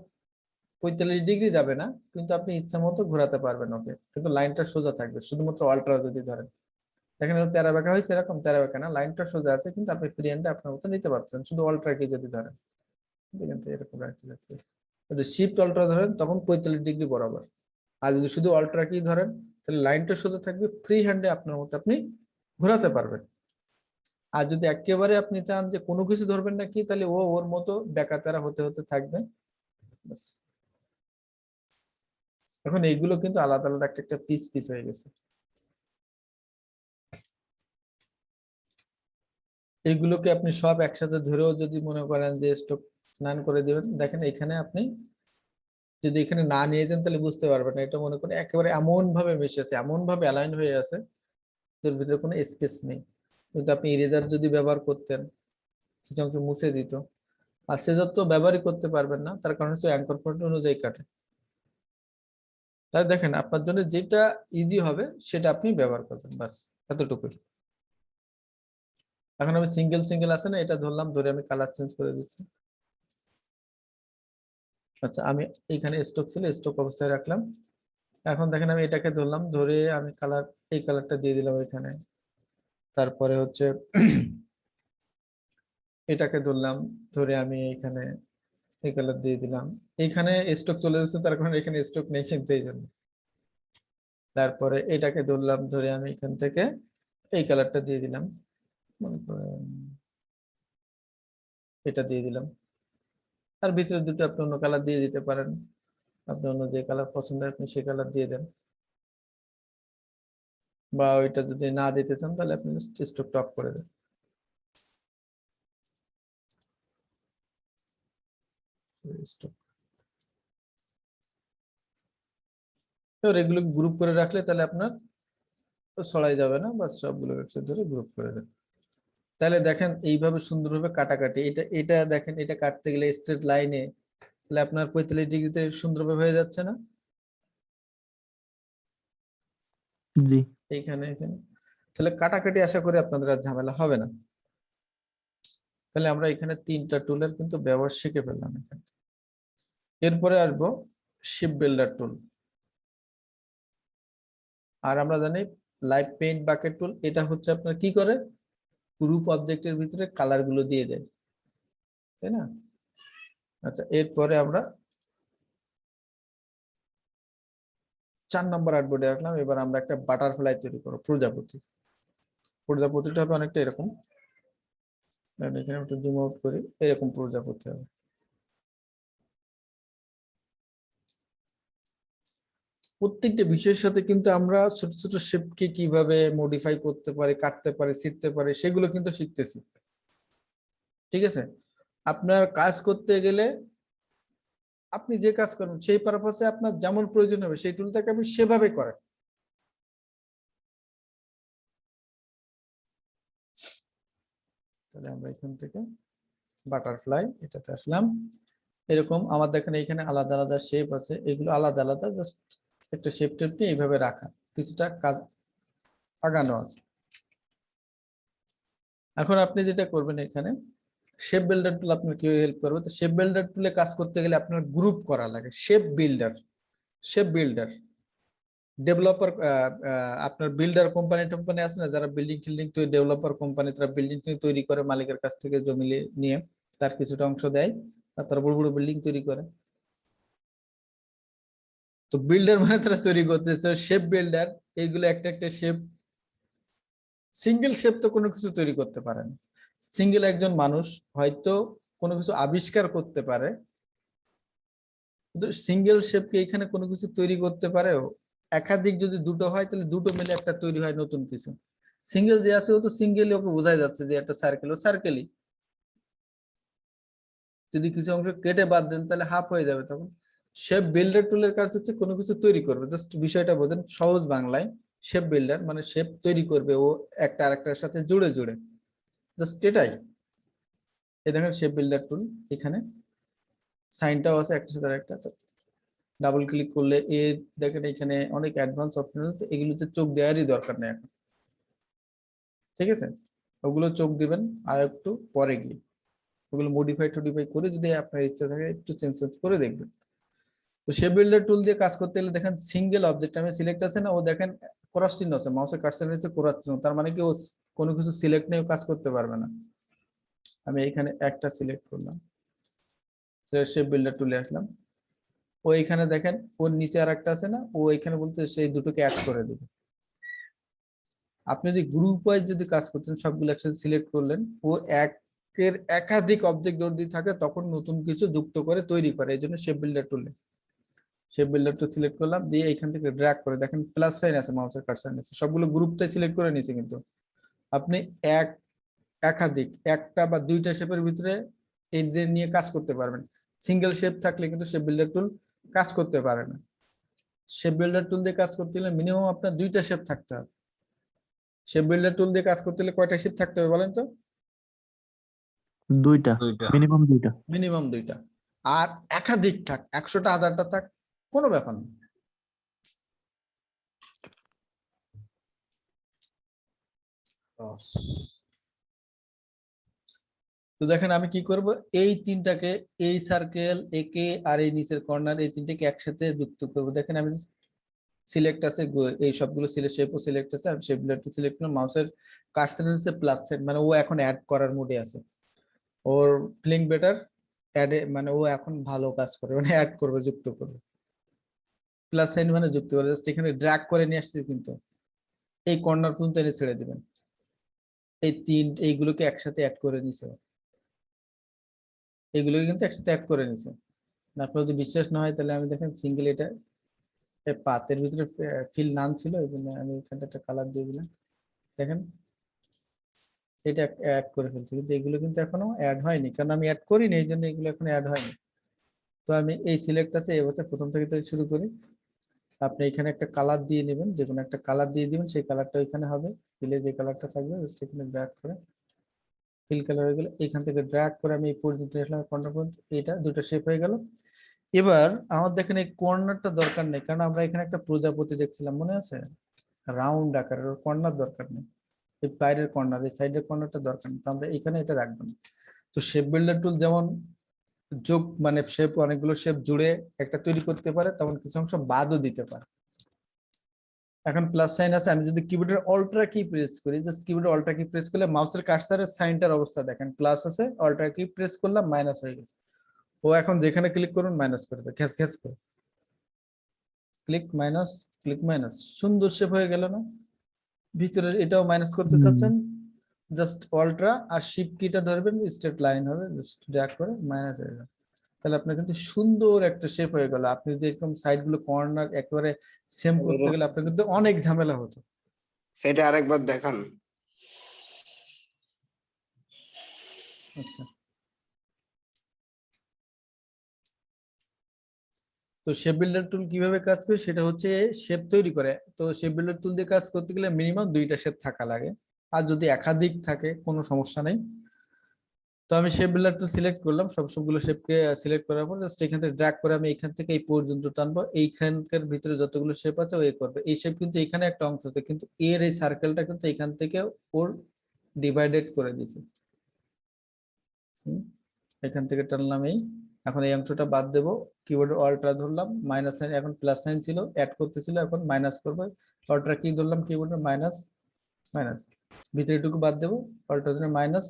45 ডিগ্রি যাবে না, কিন্তু আপনি ইচ্ছা মতো ঘোরাতে পারবেন ওকে, কিন্তু লাইনটা সোজা থাকবে শুধুমাত্র অল্ট্রা যদি ধরেন। দেখেন তেরা বেঁকা হয়েছে, এরকম তেরা বেঁকা না, লাইনটা সোজা আছে, কিন্তু আপনি ফ্রি হ্যান্ডে আপনার মতো নিতে পারছেন শুধু অল্ট্রা কি যদি ধরেন। দেখেন তো এরকম যদি শিফট অল্ট্রা ধরেন তখন 45 ডিগ্রি বরাবর, আর যদি শুধু অল্ট্রা কি ধরেন তাহলে লাইনটা সোজা থাকবে, ফ্রি হ্যান্ডে আপনার মতো আপনি ঘোরাতে পারবেন। আর যদি একেবারে আপনি চান যে কোনো কিছু ধরবেন না কি, তাহলে ও ওর মতো বেকাতারা হতে হতে থাকবে। এখন এইগুলো কিন্তু আলাদা আলাদা একটা একটা পিস পিস হয়ে গেছে। এইগুলোকে আপনি সব একসাথে ধরেও যদি মনে করেন যে স্টক নান করে দিবেন, দেখেন এখানে আপনি যদি এখানে না নিয়ে যান তাহলে বুঝতে পারবেন না। এটা মনে করেন একেবারে এমন ভাবে মিশে আছে, এমন ভাবে অ্যালাইন হয়ে আছে, তোর ভিতরে কোনো স্পেস নেই। কিন্তু আপনি ইরেজার যদি ব্যবহার করতেন কিছু অংশ মুছে দিত। আর সেজার তো ব্যবহারই করতে পারবেন না, তার কারণ হচ্ছে অ্যাঙ্কর পয়েন্ট অনুযায়ী কাটে। তাই দেখেন আপনার জন্য যেটা ইজি হবে সেটা আপনি ব্যবহার করবেন, বাস এতটুকুই। এখন আমি সিঙ্গেল সিঙ্গেল আছে না, এটা ধরলাম, ধরে আমি কালার চেঞ্জ করে দিচ্ছি। আচ্ছা, আমি এখানে স্টক ছিল, স্টক অবস্থায় রাখলাম। এখন দেখেন আমি এটাকে ধরলাম, ধরে আমি কালার এই কালারটা দিয়ে দিলাম এখানে। তারপরে হচ্ছে এটাকে ধরলাম, ধরে আমি এখানে এই কালার দিয়ে দিলাম। এখানে স্টক চলে যাচ্ছে, তার কারণে এখানে স্টক নেই, কিন্তু এই জন্য। তারপরে এটাকে ধরলাম, ধরে আমি এখান থেকে এই কালারটা দিয়ে দিলাম, মনে করেন এটা দিয়ে দিলাম। আর ভিতরে দুটো আপনি অন্য কালার দিয়ে দিতে পারেন, আপনি অন্য যে কালার পছন্দ হয় আপনি সেই কালার দিয়ে দেন। বা ওইটা যদি না দিতে চান তাহলে আপনি স্টকটা অফ করে দেন। স্টক এগুলো গ্রুপ করে রাখলে তাহলে আপনার ছড়াই যাবে না, বা সবগুলো একসাথে ধরে গ্রুপ করে দেন। তাহলে দেখেন এইভাবে সুন্দরভাবে কাটাকাটি, এটা এটা দেখেন এটা কাটতে গেলে স্ট্রেট লাইনে, তাহলে আপনার 45 ডিগ্রিতে সুন্দরভাবে হয়ে যাচ্ছে না? জি এইখানে এখানে, তাহলে কাটাকাটি আশা করি আপনাদের আর ঝামেলা হবে না। তাহলে আমরা এখানে 3টা টুলের কিন্তু ব্যবহার শিখে ফেললাম এখানে। এরপরে আসবো শিপ বিল্ডার টুল। আর আমরা জানি লাইভ পেইন্ট বাকেট টুল, এটা হচ্ছে আপনার কি করে, গ্রুপ অবজেক্টের ভিতরে কালার গুলো দিয়ে দেয়, তাই না? আচ্ছা, এরপরে আমরা 4 নম্বর আর্টবোর্ডে রাখলাম। এবার আমরা একটা বাটারফ্লাই তৈরি করবো, প্রজাপতি। প্রজাপতিটা হবে অনেকটা এরকম, এখানে একটু জুম আউট করি, এরকম প্রজাপতি হবে। প্রত্যেকটা বিষয়ের সাথে কিন্তু আমরা ছোট ছোট শেপকে কিভাবে মডিফাই করতে পারি, কাটতে পারি, ছিঁড়তে পারি, সেগুলো কিন্তু শিখতেছি। ঠিক আছে, আপনার কাজ করতে গেলে আপনি যে কাজ করবেন সেই পারপাসে আপনার যেমন প্রয়োজন হবে সেই টুলটাকে আপনি সেভাবে করেন। তাহলে আমরা এখান থেকে বাটারফ্লাই এটাতে আসলাম। এরকম আমার দেখেন এখানে আলাদা আলাদা শেপ আছে, এগুলো আলাদা আলাদা, জাস্ট একটা শেপ টেপ নিয়ে এইভাবে রাখা, কিছুটা কাজ আগানো আছে। এখন আপনি যেটা করবেন, এখানে শেপ বিল্ডার টুল আপনার কি হেল্প করবে। তো শেপ বিল্ডার টুলে কাজ করতে গেলে আপনার গ্রুপ করা লাগে। শেপ বিল্ডার ডেভেলপার, আপনার বিল্ডার কোম্পানি আছে না, যারা বিল্ডিং টিল্ডিং তৈরি, ডেভেলপার কোম্পানি, তারা বিল্ডিং তৈরি করে মালিকের কাছ থেকে জমি নিয়ে তার কিছুটা অংশ দেয়, আর তারা বড় বড় বিল্ডিং তৈরি করে। তো বিল্ডার মানে তারা তৈরি করতেছে শেপ বিল্ডার, এইগুলো একটা একটা শেপ। সিঙ্গেল শেপ তো কোনো কিছু তৈরি করতে পারে না। সিঙ্গেল একজন মানুষ হয়তো কোনো কিছু আবিষ্কার করতে পারে, কিন্তু সিঙ্গেল শেপকে এখানে কোনো কিছু তৈরি করতে পারে। একাধিক যদি দুটো হয় তাহলে দুটো মিলে একটা তৈরি হয় নতুন কিছু। সিঙ্গেল যে আছে ও তো সিঙ্গেলই, ওকে বোঝাই যাচ্ছে যে একটা সার্কেল, ও সার্কেলই। যদি কিছু অংশ কেটে বাদ দেন তাহলে হাফ হয়ে যাবে। তখন শেপ বিল্ডার টুলের কাজ হচ্ছে কোনো কিছু তৈরি করবে, জাস্ট বিষয়টা বোঝেন সহজ বাংলায়। শেপ বিল্ডার মানে শেপ তৈরি করবে, ও একটা আরেকটার সাথে জুড়ে জুড়ে, জাস্ট এটাই। এই দেখেন শেপ বিল্ডার টুল, এখানে সাইনটাও আছে একটার সাথে আরেকটা। ডাবল ক্লিক করলে দেখেন এখানে অনেক অ্যাডভান্স অপশন আছে, এগুলোতে চোখ দেওয়ারই দরকার নেই এখন। ঠিক আছে, ওগুলো চোখ দিবেন আর একটু পরে গিয়ে, ওগুলো মডিফাই করে যদি আপনার ইচ্ছা থাকে একটু চেঞ্জ করে দেখবেন। তো শেপ বিল্ডার টুল দিয়ে কাজ করতে গেলে দেখেন সিঙ্গেল অবজেক্ট আমি সিলেক্ট আছে না, ও দেখেন ক্রস চিহ্ন আছে, মাউসের কার্সার নিচে ক্রস চিহ্ন, তার মানে কি ও কোনো কিছু সিলেক্ট নিয়ে কাজ করতে পারবে না। আমি এখানে একটা সিলেক্ট করলাম, শেপ বিল্ডার টুলে আসলাম। ও এখানে দেখেন ওর নিচে আর একটা আছে না, ও এখানে বলতে সেই দুটোকে অ্যাড করে দেবে। আপনি যদি গ্রুপ ওয়াইজ যদি কাজ করতেন, সবগুলো একসাথে সিলেক্ট করলেন, ও একাধিক অবজেক্ট যদি থাকে তখন নতুন কিছু যুক্ত করে তৈরি করে, এই জন্য শেপ বিল্ডার টুলে। শেপ বিল্ডার টুল সিলেক্ট করলাম, দিয়ে এখান থেকে ড্র্যাগ করে দেখেন প্লাস সাইন আছে মাউসের কার্সার নিচে, সবগুলো গ্রুপটাই সিলেক্ট করে নিয়েছে। কিন্তু আপনি একাধিক একটা বা দুইটা শেপের ভিতরে এদের নিয়ে কাজ করতে পারবেন। সিঙ্গেল শেপ থাকলে কিন্তু শেপ বিল্ডার টুল কাজ করতে পারে না। শেপ বিল্ডার টুল দিয়ে কাজ করতে হলে মিনিমাম আপনার দুইটা শেপ থাকতে হবে। শেপ বিল্ডার টুল দিয়ে কাজ করতে হলে কয়টা শেপ থাকতে হবে বলেন তো? দুইটা, মিনিমাম দুইটা। মিনিমাম দুইটা। আর একাধিক থাক, 100টা 1000টা থাক, কোনো ব্যাপার না। তো দেখেন আমি কি করব, এই তিনটাকে, এই সার্কেল, একে আর এই নিচের কর্নার, এই তিনটাকে একসাথে যুক্ত করব। দেখেন আমি সিলেক্ট আছে, এই সবগুলো সিলেক্ট, শেপও সিলেক্ট আছে, আমি শেপ বিল্ডার সিলেক্ট করলাম, মাউসের কার্সার নিচে প্লাস সাইন, মানে ও এখন অ্যাড করার মোডে আছে, ওর ফিলিং বেটার অ্যাডে, মানে ও এখন ভালো কাজ করে, মানে অ্যাড করবে, যুক্ত করবে। প্লাস সাইন মানে যুক্ত করে, জাস্ট এখানে ড্র্যাগ করে নিয়ে আসছে, কিন্তু এই কর্নার পর্যন্ত এনে ছেড়ে দিবেন। এইগুলোকে একসাথে অ্যাড করে নিছে, এইগুলোকে কিন্তু একসাথে অ্যাড করে নিছে। আপনার যদি বিশ্বাস না হয় তাহলে আমি দেখেন সিঙ্গেল এটা পাতের ভিতরে ফিল নাম ছিল, এই জন্য আমি এখানে একটা কালার দিয়ে দিলাম। দেখেন এটা অ্যাড করে ফেলছি, কিন্তু এগুলো কিন্তু এখনো অ্যাড হয়নি, কারণ আমি অ্যাড করিনি, এই জন্য এগুলো এখন অ্যাড হয়নি। তো আমি এই সিলেক্ট আছে, এবছর প্রথম থেকে শুরু করি। আপনি এখানে একটা কালার দিয়ে নেবেন, যে কোনো একটা কালার দিয়ে দিবেন, সেই কালারটা এখানে হবে, ফিলে যে কালারটা থাকবে জাস্ট এখানে ড্র্যাগ করে ফিল কালার হয়ে গেল। এখান থেকে ড্র্যাগ করে আমি এই পর্যন্ত আসলাম, কর্নার পর্যন্ত, এটা দুটো শেপ হয়ে গেল। এবার আমার দেখেন এই কর্নারটা দরকার নেই, কারণ আমরা এখানে একটা প্রজাপতি দেখছিলাম, মনে আছে? রাউন্ড আকারের কর্নার দরকার নেই, এই বাইরের কর্নার, এই সাইডের কর্নারটা দরকার নেই, তো আমরা এখানে এটা রাখবো না। তো শেপ বিল্ডার টুল যেমন যোগ মানে শেপ অনেকগুলো শেপ জুড়ে একটা তৈরি করতে পারে, তেমন কিছু অংশ বাদও দিতে পারে। এখন প্লাস সাইন আছে, আমি যদি কিবোর্ডের অল্ট্রা কি প্রেস করি, জাস্ট কিবোর্ডের অল্ট্রা কি প্রেস করলে মাউসের কার্সারের সাইনটার অবস্থা দেখেন, প্লাস আছে, অল্ট্রা কি প্রেস করলাম মাইনাস হয়ে গেছে। ও এখন যেখানে ক্লিক করুন মাইনাস করে দেবে, ঘ্যাস ঘ্যাস করে ক্লিক মাইনাস, সুন্দর শেপ হয়ে গেল না? ভিতরে এটাও মাইনাস করতে চাচ্ছেন, জাস্ট অল্ট্রা আর শিফট কিটা ধরবেন, স্ট্রেট লাইন হবে, জাস্ট ড্র্যাগ করে মাইনাস হয়ে গেল। তাহলে আপনার কিন্তু সুন্দর একটা শেপ হয়ে গেল। আপনি যদি এরকম সাইড গুলো কর্নার একেবারে সেম করতে গেলে আপনার কিন্তু অনেক ঝামেলা হতো। সেটা আরেকবার দেখান। আচ্ছা, তো শেপ বিল্ডার টুল কিভাবে কাজ করে সেটা হচ্ছে শেপ তৈরি করে। তো শেপ বিল্ডার টুল দিয়ে কাজ করতে গেলে মিনিমাম 2টা শেপ থাকা লাগে, আর যদি একাধিক থাকে কোনো সমস্যা নেই। তো আমি শেপ বিল্ডার টুল সিলেক্ট করলাম, সবগুলো শেপকে সিলেক্ট করার পর জাস্ট এখান থেকে ড্র্যাগ করে আমি এখান থেকে এই পর্যন্ত টানবো, এইখানকার ভিতরে যতগুলো শেপ আছে ও এ করবে। এই শেপ কিন্তু এখানে একটা অংশ আছে, কিন্তু এর এই সার্কেলটা কিন্তু এখান থেকে ওর ডিভাইডেড করে দিয়েছে। এখান থেকে টানলাম এই, এখন এই অংশটা বাদ দেবো, কিবোর্ডে অল্ট্রা ধরলাম, মাইনাস সাইন, এখন প্লাস সাইন ছিল অ্যাড করতেছিল, এখন মাইনাস করবো, অল্ট্রা কি ধরলাম কিবোর্ডে মাইনাস, ভিতরেটুকু বাদ দেবো, অল্ট্রা ধরে মাইনাস,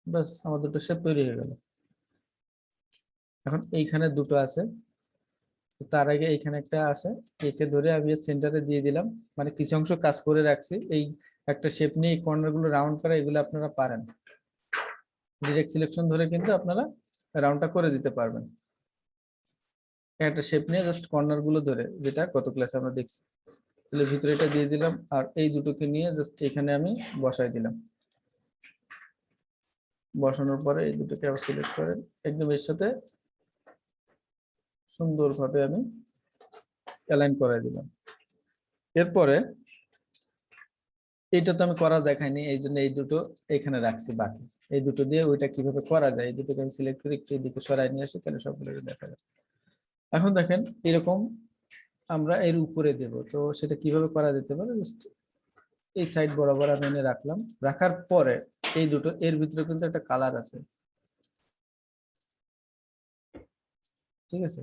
বাস আমার দুটো শেপ তৈরি হয়ে গেল। এখন এইখানে দুটো আছে, তার আগে এইখানে একটা আছে, একে ধরে আমি সেন্টারে দিয়ে দিলাম, মানে কিছু অংশ কাজ করে রাখছি। এই একটা শেপ নিয়ে এই কর্নার গুলো রাউন্ড করা, এগুলো আপনারা পারেন, ডিরেক্ট সিলেকশন ধরে কিন্তু আপনারা রাউন্ডটা করে দিতে পারবেন। একটা শেপ নিয়ে জাস্ট কর্নার গুলো ধরে, যেটা গত ক্লাসে আমরা দেখছি। তাহলে ভিতরে এটা দিয়ে দিলাম, আর এই দুটোকে নিয়ে জাস্ট এখানে আমি বসাই দিলাম। বসানোর পরে এই দুটোকে আবার সিলেক্ট করে একদম এর সাথে সুন্দরভাবে আমি অ্যালাইন করে দিলাম। এরপরে এইটা তো আমি করা দেখাইনি, এই জন্য এই দুটো এখানে রাখছি, বাকি এই দুটো দিয়ে ওইটা কিভাবে করা যায় এই দুটোকে আমি সিলেক্ট করে একটু এদিকে সরাই নিয়ে আসি, তাহলে সবগুলো দেখা যাবে। এখন দেখেন এরকম আমরা এর উপরে দেব, তো সেটা কিভাবে করা যেতে পারে, জাস্ট এই সাইড বরাবর আমি এনে রাখলাম। রাখার পরে এই দুটো এর ভিতরে কিন্তু একটা কালার আছে, ঠিক আছে?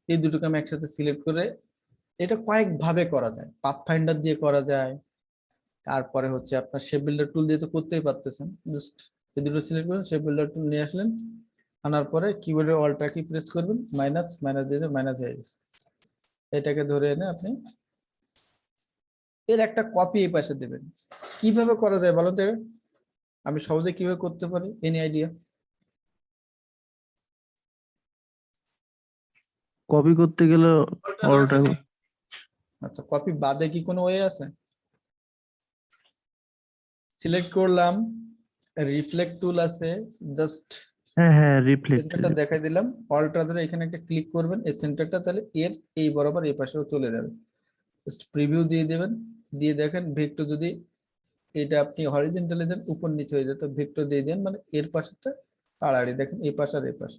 এই দুটোকে আমি একসাথে সিলেক্ট করে, এটা কয়েক ভাবে করা যায়, পাথ ফাইন্ডার দিয়ে করা যায়, তারপরে হচ্ছে আপনার শেপ বিল্ডার টুল দিয়ে তো করতেই পারতেছেন। জাস্ট এই দুটো সিলেক্ট করুন, শেপ বিল্ডার টুল নিয়ে আসলেন, আনার পরে কিবোর্ডের অল্ট্রা কি প্রেস করবেন, মাইনাস দিয়ে মাইনাস হয়ে গেছে। এটাকে ধরে এনে আপনি এর একটা কপি এই পাশে দেবেন। কিভাবে করা যায় বলো তো, আমি সহজে কিভাবে করতে পারি, এনি আইডিয়া? কপি করতে গেলে অল্টার। আচ্ছা, কপি বাদে কি কোনো ওয়ে আছে? সিলেক্ট করলাম, রিফ্লেক্ট টুল আছে, জাস্ট হ্যাঁ রিফ্লেক্ট। সেন্টারটা দেখাই দিলাম, অল্ট্রা ধরে এখানে একটা ক্লিক করবেন, এই সেন্টারটা, তাহলে এর এই বরাবর এই পাশেও চলে যাবে। জাস্ট প্রিভিউ দিয়ে দেবেন, দিয়ে দেখেন ভেক্টর যদি এটা আপনি হরিজন্টালি দেন উপর নিচে হয়ে যেত, ভেক্টর দিয়ে দেন মানে এর পাশেটা তাড়াড়ি, দেখেন এই পাশ আর এই পাশ,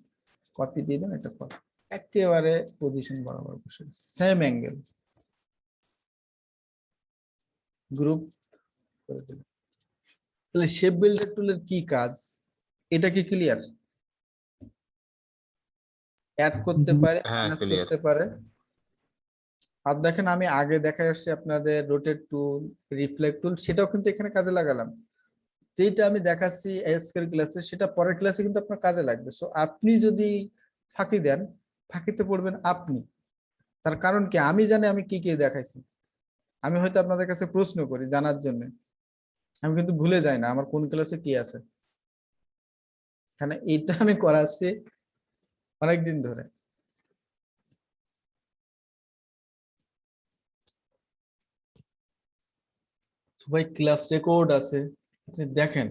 কপি দিয়ে দেন, এটা কপি একেবারে পজিশন বরাবর বসে সেম অ্যাঙ্গেল, গ্রুপ করে দিলাম। তাহলে শেপ বিল্ডার টুলের কি কাজ, এটা কি ক্লিয়ার? অ্যাড করতে পারে, হ্যাঁ, মাইনাস clear. করতে পারে। আর দেখেন আমি আগে দেখাই আসছি আপনাদের রোটেট টুল, রিফ্লেক্ট টুল, সেটাও কিন্তু এখানে কাজে লাগালাম। যেটা আমি দেখাচ্ছি আজকের ক্লাসে সেটা পরের ক্লাসে কিন্তু আপনার কাজে লাগবে। সো আপনি যদি ফাঁকি দেন, ফাঁকিতে পড়বেন আপনি। তার কারণ কি, আমি জানি আমি কি কি দেখাইছি, আমি হয়তো আপনাদের কাছে প্রশ্ন করি জানার জন্য, আমি কিন্তু ভুলে যাই না আমার কোন ক্লাসে কি আছে। এখানে এটা আমি করাচ্ছি অনেকদিন ধরে। সবাই ক্লাস রেকর্ড আছে, আপনি দেখেন,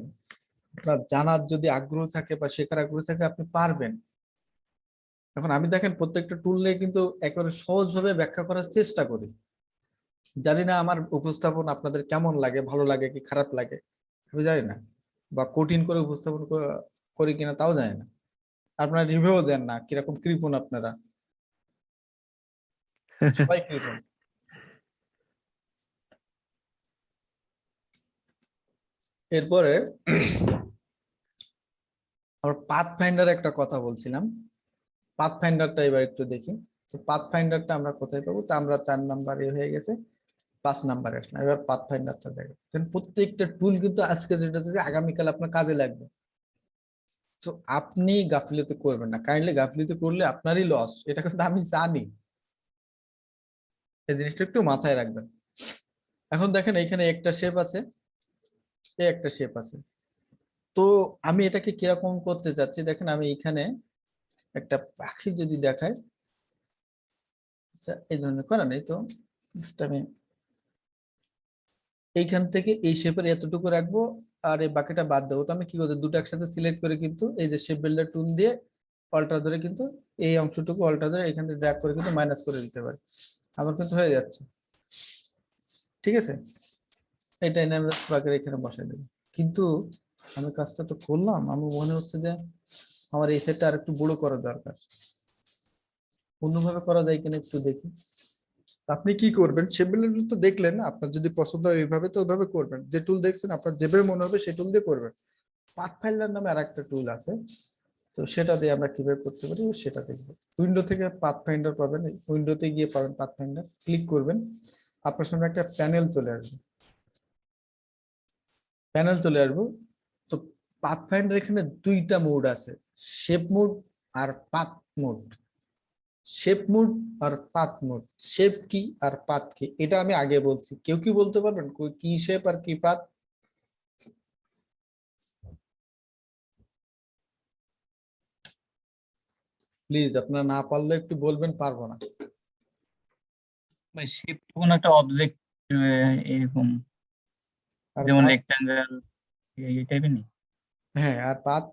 আপনার জানার যদি আগ্রহ থাকে বা শেখার আগ্রহ থাকে আপনি পারবেন। এখন আমি দেখেন প্রত্যেকটা টুল নিয়ে কিন্তু একেবারে সহজভাবে ব্যাখ্যা করার চেষ্টা করি। জানি না আমার উপস্থাপন আপনাদের কেমন লাগে, ভালো লাগে কি খারাপ লাগে আমি জানি না, বা কঠিন করে উপস্থাপন করি কিনা তাও জানি না। আপনারা রিভিউ দেন না, কিরকম কৃপণ আপনারা। সবাই কৃপণ। এরপরে আমরা পাথ ফাইন্ডার একটা কথা বলছিলাম, পাথ ফাইন্ডারটা এবার একটু দেখি। তো পাথ ফাইন্ডারটা আমরা কোথায় পাবো? তো আমরা 4 নাম্বার হয়ে গেছে, 5 নাম্বারে আসলাম। এবার পাথ ফাইন্ডারটা দেখো, প্রত্যেকটা টুল কিন্তু আজকে যেটা আছে আগামীকাল আপনার কাজে লাগবে। তো আপনি গাফিলতি করবেন না, কাইন্ডলি গাফিলতি করলে আপনারই লস, এটা কিন্তু আমি জানি, এই জিনিসটা একটু মাথায় রাখবেন। এখন দেখেন এখানে একটা শেপ আছে, এই একটা শেপ আছে। তো আমি এটাকে কিরকম করতে চাচ্ছি দেখেন, আমি এখানে একটা পাখি যদি দেখায়, আচ্ছা এই ধরনের করা নেই, তো আমি এইখান থেকে এই শেপের এতটুকু রাখবো আর এই বাকিটা বাদ দেবো। তো আমি কি করতে, দুটো একসাথে সিলেক্ট করে কিন্তু এই যে শেপ বিল্ডার টুল দিয়ে অল্টার ধরে কিন্তু এই অংশটুকু অল্টার ধরে এখান থেকে ড্র্যাগ করে কিন্তু মাইনাস করে দিতে পারি, আমার কিন্তু হয়ে যাচ্ছে। ঠিক আছে, এটা এনে আমি বাকিটা এখানে বসাই দেবো। কিন্তু আমি কাজটা তো করলাম, আমার মনে হচ্ছে যে আমার এই সেটটা আর একটু বড় করা দরকার, অন্যভাবে করা যায় কিনা একটু দেখি। আপনি কি করবেন, শেপ বিল্ডার তো দেখলেন, আপনার যদি পছন্দ হয় এইভাবে তো ওইভাবে করবেন, যে টুল দেখছেন আপনার যেভাবে মনে হবে সেই টুল দিয়ে করবেন। পাথ ফাইন্ডার নামে আরেকটা টুল আছে, তো সেটা দিয়ে আমরা কিভাবে করতে পারি সেটা দেখবো। উইন্ডো থেকে পাথ ফাইন্ডার পাবেন, উইন্ডোতে গিয়ে পাবেন পাথ ফাইন্ডার, ক্লিক করবেন, আপনার সামনে একটা প্যানেল চলে আসবে, প্যানেল চলে আসবো। তো পাথ ফাইন্ডার এখানে দুইটা মোড আছে, শেপ মোড আর পাথ মোড। শেপ মোড আর পাথ মোড, শেপ কি আর পাথ কি এটা আমি আগে বলছি, কেউ কি বলতে পারবেন কি শেপ আর কি পাথ? প্লিজ আপনারা না পারলে একটু বলবেন, পারবো না। ভাই শেপ কোন একটা অবজেক্ট এরকম, আর যেমন পাথ? রেক্টাঙ্গেল এই টাইপের নি? হ্যাঁ, আর পাথ?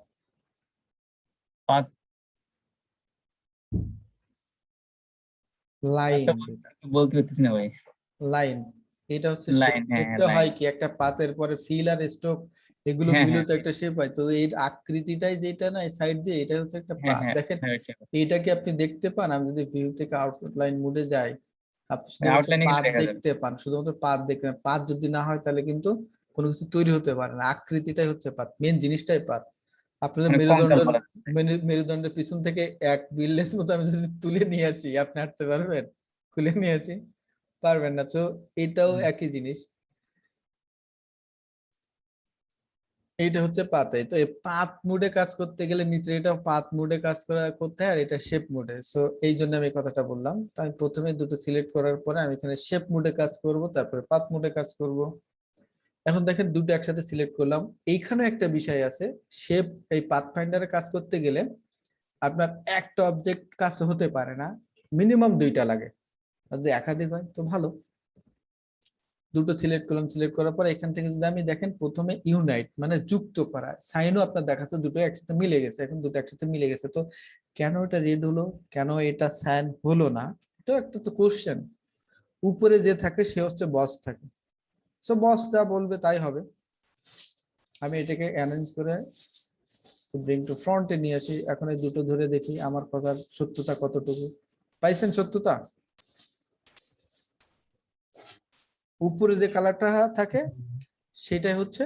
পাথ লাইন, বলতে পারতেছি না ভাই। লাইন, এটা হচ্ছে শেপ। লাইন, হ্যাঁ এটা হয় লাইন, কি, একটা পাতের পরে ফিল আর স্ট্রোক এগুলো হ্যাঁ মিলে হ্যাঁ তো একটা শেপ হয়। তো এই আকৃতিটাই যেটা না এই সাইড দিয়ে, এটা হচ্ছে একটা হ্যাঁ পাত। হ্যাঁ দেখেন হ্যাঁ, ঠিক আছে। এইটা কি আপনি দেখতে পান? আমি যদি ভিউ থেকে আউটলাইন মোডে যাই, আপনি শুধুমাত্র আউটলাইনে গেলে পাত দেখা যাবে। দেখতে পান, শুধুমাত্র পাত দেখতে পান। পাত যদি না হয় তাহলে কিন্তু কোনো কিছু তৈরি হতে পারে না, আকৃতিটাই হচ্ছে পাত, মেন জিনিসটাই পাত। আপনাদের মানে কঙ্কাল মেরুদণ্ডের বলা যায়। মেরুদণ্ডের পিছন থেকে এক বিল্লেস মতো আমি যদি তুলে নিয়ে আসি, আপনি হাঁটতে পারবেন? খুলে নিয়ে আসি, পারবেন না। তো এটাও একই জিনিস, এইটা হচ্ছে পাতে। তো এই পাত মোডে কাজ করতে গেলে নিচে এটা পাত মোডে কাজ করতে হয়, আর এটা শেপ মোডে। সো এই জন্য আমি কথাটা বললাম। তো আমি প্রথমে দুটো সিলেক্ট করার পরে আমি এখানে শেপ মোডে কাজ করব, তারপরে পাত মোডে কাজ করব। এখন দেখেন দুটো একসাথে সিলেক্ট করলাম। এইখানে একটা বিষয় আছে, শেপ এই পাথ ফাইন্ডারে কাজ করতে গেলে আপনার একটা অবজেক্ট কাজ হতে পারে না, মিনিমাম দুইটা লাগে। আর যদি একাধিক হয় তো ভালো। দুটো সিলেক্ট করলাম, সিলেক্ট করার পর এখান থেকে যদি আমি দেখেন প্রথমে ইউনাইট মানে যুক্ত করা, সাইনও আপনার দেখাচ্ছে দুটো একসাথে মিলে গেছে। এখন দুটো একসাথে মিলে গেছে, তো কেন এটা রেড হলো, কেন এটা সাইন হলো না, এটা একটা তো কোশ্চেন। উপরে যে থাকে সে হচ্ছে বস থাকে, সো বস যা বলবে তাই হবে। আমি এটাকে অ্যারেঞ্জ করে ব্রিং টু ফ্রন্টে নিয়ে আসি। এখন এই দুটো ধরে দেখি আমার কথার সত্যতা কতটুকু। পাইছেন সত্যতা? উপরে যে কালারটা থাকে সেটাই হচ্ছে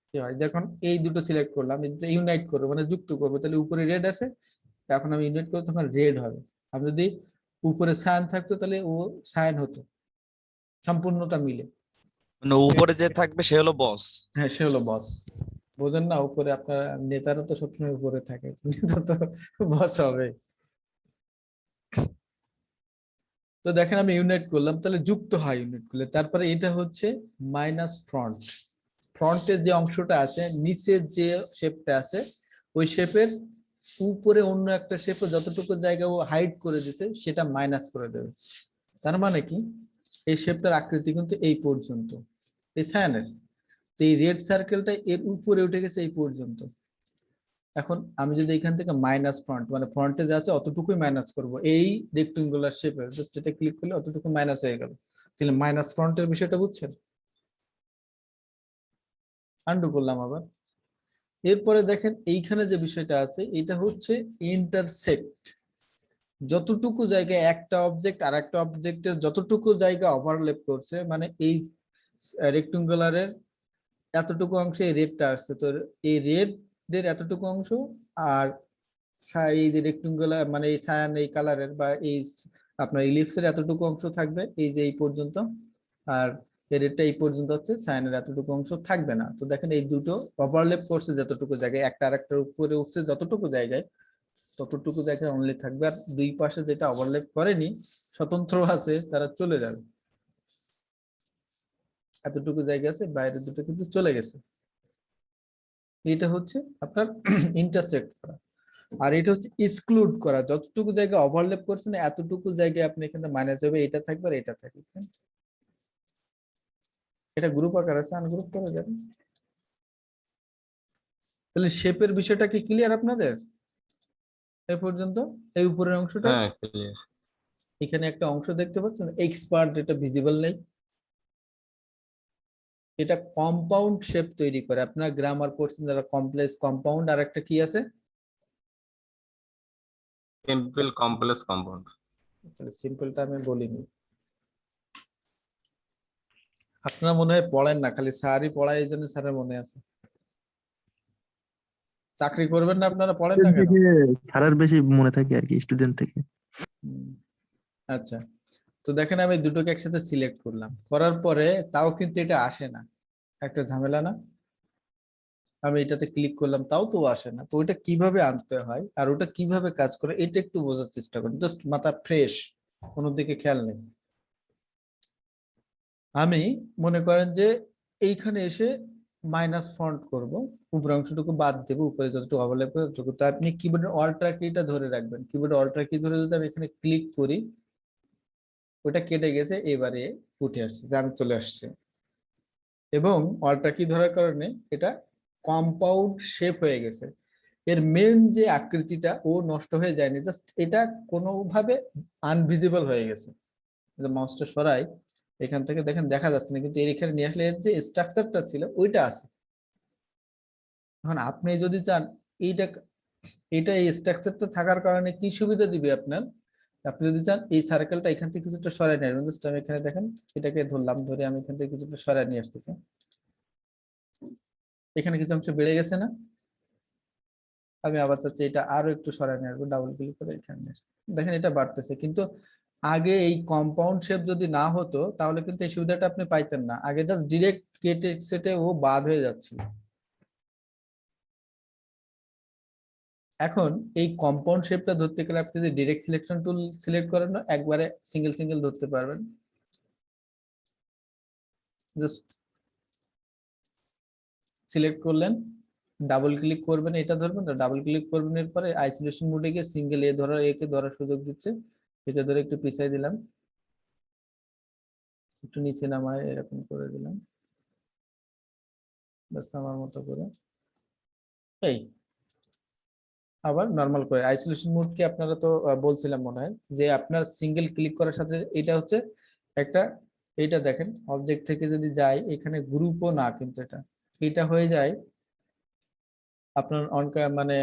কি হয়। যখন এই দুটো সিলেক্ট করলাম, এই দুটো ইউনাইট করবো মানে যুক্ত করবো, তাহলে উপরে রেড আছে, এখন আমি ইউনাইট করবো তখন রেড হবে। আর যদি উপরে সায়ান থাকতো তাহলে ও সায়ান হতো, সম্পূর্ণটা মিলে। মানে উপরে যে থাকবে সে হলো বস। হ্যাঁ, সে হলো বস। বোঝেন না, উপরে আপনার নেতারা তো সবসময় উপরে থাকে, নেতা তো বস হবে। তো দেখেন আমি ইউনাইট করলাম, তাহলে যুক্ত হয় ইউনিট করলে। তারপরে এটা হচ্ছে মাইনাস ফ্রন্ট, ফ্রন্টের যে অংশটা আছে, নিচের যে শেপটা আছে ওই শেপের উপরে অন্য একটা শেপে যতটুকু জায়গা ও হাইড করে দিছে সেটা মাইনাস করে দেবে। তার মানে কি, এই শেপটার আকৃতি কিন্তু এই পর্যন্ত, এই সায়ানের। তো এই রেড সার্কেলটা এর উপরে উঠে গেছে এই পর্যন্ত। এখন আমি যদি এখান থেকে মাইনাস ফ্রন্ট মানে ফ্রন্টে যা আছে অতটুকুই মাইনাস করব, এই রেক্টেঙ্গুলার শেপের যেটা ক্লিক করলে অতটুকু মাইনাস হয়ে গেল। তাহলে মাইনাস ফ্রন্টের বিষয়টা বুঝছেন? আন্ডু করলাম আবার। এরপরে দেখেন এইখানে যে বিষয়টা আছে এটা হচ্ছে ইন্টারসেক্ট। যতটুকু জায়গায় একটা অবজেক্ট আর একটা অবজেক্টের যতটুকু জায়গা ওভারল্যাপ করছে, মানে এই রেক্ট্যাঙ্গুলারের এতটুকু অংশে এই রেডটা আসছে, তো এই রেড এর এতটুকু অংশ, আর এই যে রেক্ট্যাঙ্গুলার মানে এই সায়ান এই কালারের বা এই আপনার ইলিপসের এতটুকু অংশ থাকবে এই যে এই পর্যন্ত, আর এই রেডটা এই পর্যন্ত হচ্ছে, সায়ানের এতটুকু অংশ থাকবে না। তো দেখেন এই দুটো ওভারল্যাপ করছে যতটুকু জায়গায়, একটা আরেকটার উপরে উঠছে যতটুকু জায়গায়, ততটুকু জায়গায় অনলি থাকবে, আর দুই পাশে যেটা ওভারল্যাপ করেনি স্বতন্ত্র আছে তারা চলে যাবে। এতটুকু জায়গা আছে, বাইরে দুটো কিন্তু চলে গেছে। এটা হচ্ছে আপনার ইন্টারসেক্ট করা, আর এটা হচ্ছে এক্সক্লুড করা। যতটুকু জায়গা ওভারল্যাপ করছে না এতটুকু জায়গায় আপনি এখানে মাইনাস হবে, এটা থাকবে আর এটা থাকবে। এটা গ্রুপ আকার আছে, আনগ্রুপ করা যাবে। তাহলে শেপের বিষয়টা কি ক্লিয়ার আপনাদের এই পর্যন্ত? এই উপরের অংশটা, হ্যাঁ ক্লিয়ার। এখানে একটা অংশ দেখতে পাচ্ছেন এক্সপার্ট, এটা ভিজিবল নেই। এটা কম্পাউন্ড শেপ তৈরি করে, আপনার গ্রামার পড়ছেন যারা, কমপ্লেক্স কম্পাউন্ড, আর একটা কি আছে সিম্পল কমপ্লেক্স কম্পাউন্ড। তাহলে সিম্পলটা আমি বলিনি, আপনারা মনে হয় পড়েন না, খালি স্যারই পড়ায় এই জন্য স্যারের মনে আছে। চাকরি করবেন না আপনারা, পড়েন না কেন? স্যারের বেশি মনে থাকে আর কি স্টুডেন্ট থেকে। আচ্ছা, তো দেখেন আমি দুটোকে একসাথে সিলেক্ট করলাম, করার পরে তাও কিন্তু এটা আসে না, একটা ঝামেলা না? আমি এটাতে ক্লিক করলাম তাও তো আসে না, তো ওইটা কিভাবে আনতে হয় আর ওটা কিভাবে কাজ করে এটা একটু বোঝার চেষ্টা করি, জাস্ট মাথা ফ্রেশ, কোনো দিকে খেয়াল নেই। আমি মনে করেন যে এইখানে এসে মাইনাস ফন্ট করব, উপরের অংশটুকু বাদ দেবো, উপরে যতটুকু ওভারল্যাপ করে ততটুকু। তো আপনি কিবোর্ডের অল্টার কিটা ধরে রাখবেন, কিবোর্ডের অল্টার কি ধরে যদি আমি এখানে ক্লিক করি, ওটা কেটে গেছে, এবারে উঠে আসছে, আমি চলে আসছে, এবং অল্টার কি ধরার কারণে এটা কম্পাউন্ড শেপ হয়ে গেছে। এর মেন যে আকৃতিটা ও নষ্ট হয়ে যায়নি, জাস্ট এটা কোনোভাবে আনভিজিবল হয়ে গেছে। মাউসটা সরাই, এখান থেকে দেখেন দেখা যাচ্ছে না, কিন্তু এর এখানে নিয়ে আসলে এর যে স্ট্রাকচারটা ছিল ওইটা আছে। এখন আপনি যদি চান এইটা, এটা এই স্ট্রাকচারটা থাকার কারণে কি সুবিধা দিবে আপনার, আপনি যদি চান এই সার্কেলটা এখান থেকে কিছুটা সরাই নিয়ে আসবেন, জাস্ট আমি এখানে দেখেন এটাকে ধরলাম, ধরে আমি এখান থেকে কিছুটা সরাই নিয়ে আসতেছি, এখানে কিছু অংশ বেড়ে গেছে না? আমি আবার চাচ্ছি এটা আরো একটু সরাই নিয়ে আসবো, ডাবল ক্লিক করে এখানে নিয়ে আসবো। দেখেন এটা বাড়তেছে, কিন্তু আগে এই কম্পাউন্ড শেপ যদি না হতো তাহলে কিন্তু এই সুবিধাটা আপনি পাইতেন না, আগে জাস্ট ডিরেক্ট কেটে সেটে ও বাদ হয়ে যাচ্ছিল। এখন এই কম্পাউন্ড শেপটা ধরতে গেলে আপনি যদি ডিরেক্ট সিলেকশন টুল সিলেক্ট করেন না, একবারে সিঙ্গেল সিঙ্গেল ধরতে পারবেন। জাস্ট সিলেক্ট করলেন, ডাবল ক্লিক করবেন, এটা ধরবেন, ডাবল ক্লিক করবেন, এরপরে আইসোলেশন মোডে গিয়ে সিঙ্গেল এ ধরার, একে ধরার সুযোগ দিচ্ছে, এটা ধরে একটু পিছাই দিলাম, একটু নিচে নামায় এরকম করে দিলাম, বাস আমার মতো করে। এই আবার নরমাল করে আইসোলেশন মোড কি আপনারা তো বলছিলাম মনে হয় যে আপনার সিঙ্গেল ক্লিক করার সাথে এটা হচ্ছে একটা, এইটা দেখেন অবজেক্ট থেকে যদি যাই এখানে গ্রুপও না, কিন্তু এটা হয়ে যায় আপনার মানে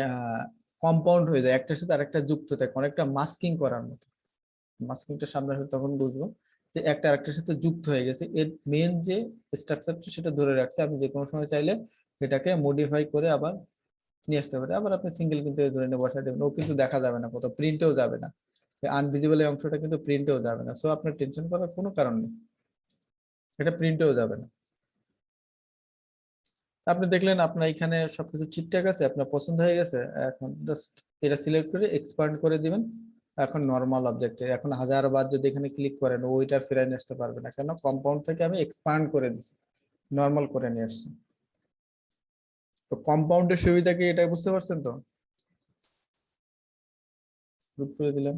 কম্পাউন্ড হয়ে যায়, একটার সাথে আরেকটা যুক্ত থাকে, অনেকটা মাস্কিং করার মতো। মাস্কিংটা সামনে আসলে তখন বুঝবো যে একটা আরেকটার সাথে যুক্ত হয়ে গেছে, এর মেন যে স্ট্রাকচারটা সেটা ধরে রাখছে, আপনি যে কোনো সময় চাইলে এটাকে মডিফাই করে আবার নিয়ে আসতে পারে। আবার আপনি সিঙ্গেল কিন্তু ধরে নিয়ে বসাই দেবেন, ও কিন্তু দেখা যাবে না, কোথাও প্রিন্টেও যাবে না, আনভিজিবল এই অংশটা কিন্তু প্রিন্টেও যাবে না, সো আপনার টেনশন করার কোনো কারণ নেই, এটা প্রিন্টেও যাবে না। আপনি দেখলেন আপনার এখানে সবকিছু ঠিকঠাক আছে, আপনার পছন্দ হয়ে গেছে, এখন জাস্ট এটা সিলেক্ট করে এক্সপান্ড করে দিবেন। এখন নরমাল অবজেক্টে এখন 1000 বার যদি এখানে ক্লিক করেন ওইটার ফিরে নিয়ে আসতে পারবে না, কেন কম্পাউন্ড থেকে আমি এক্সপান্ড করে দিচ্ছি, নরমাল করে নিয়ে আসছি। তো কম্পাউন্ডের সুবিধা কি এটা বুঝতে পারছেন? তো গ্রুপ করে দিলাম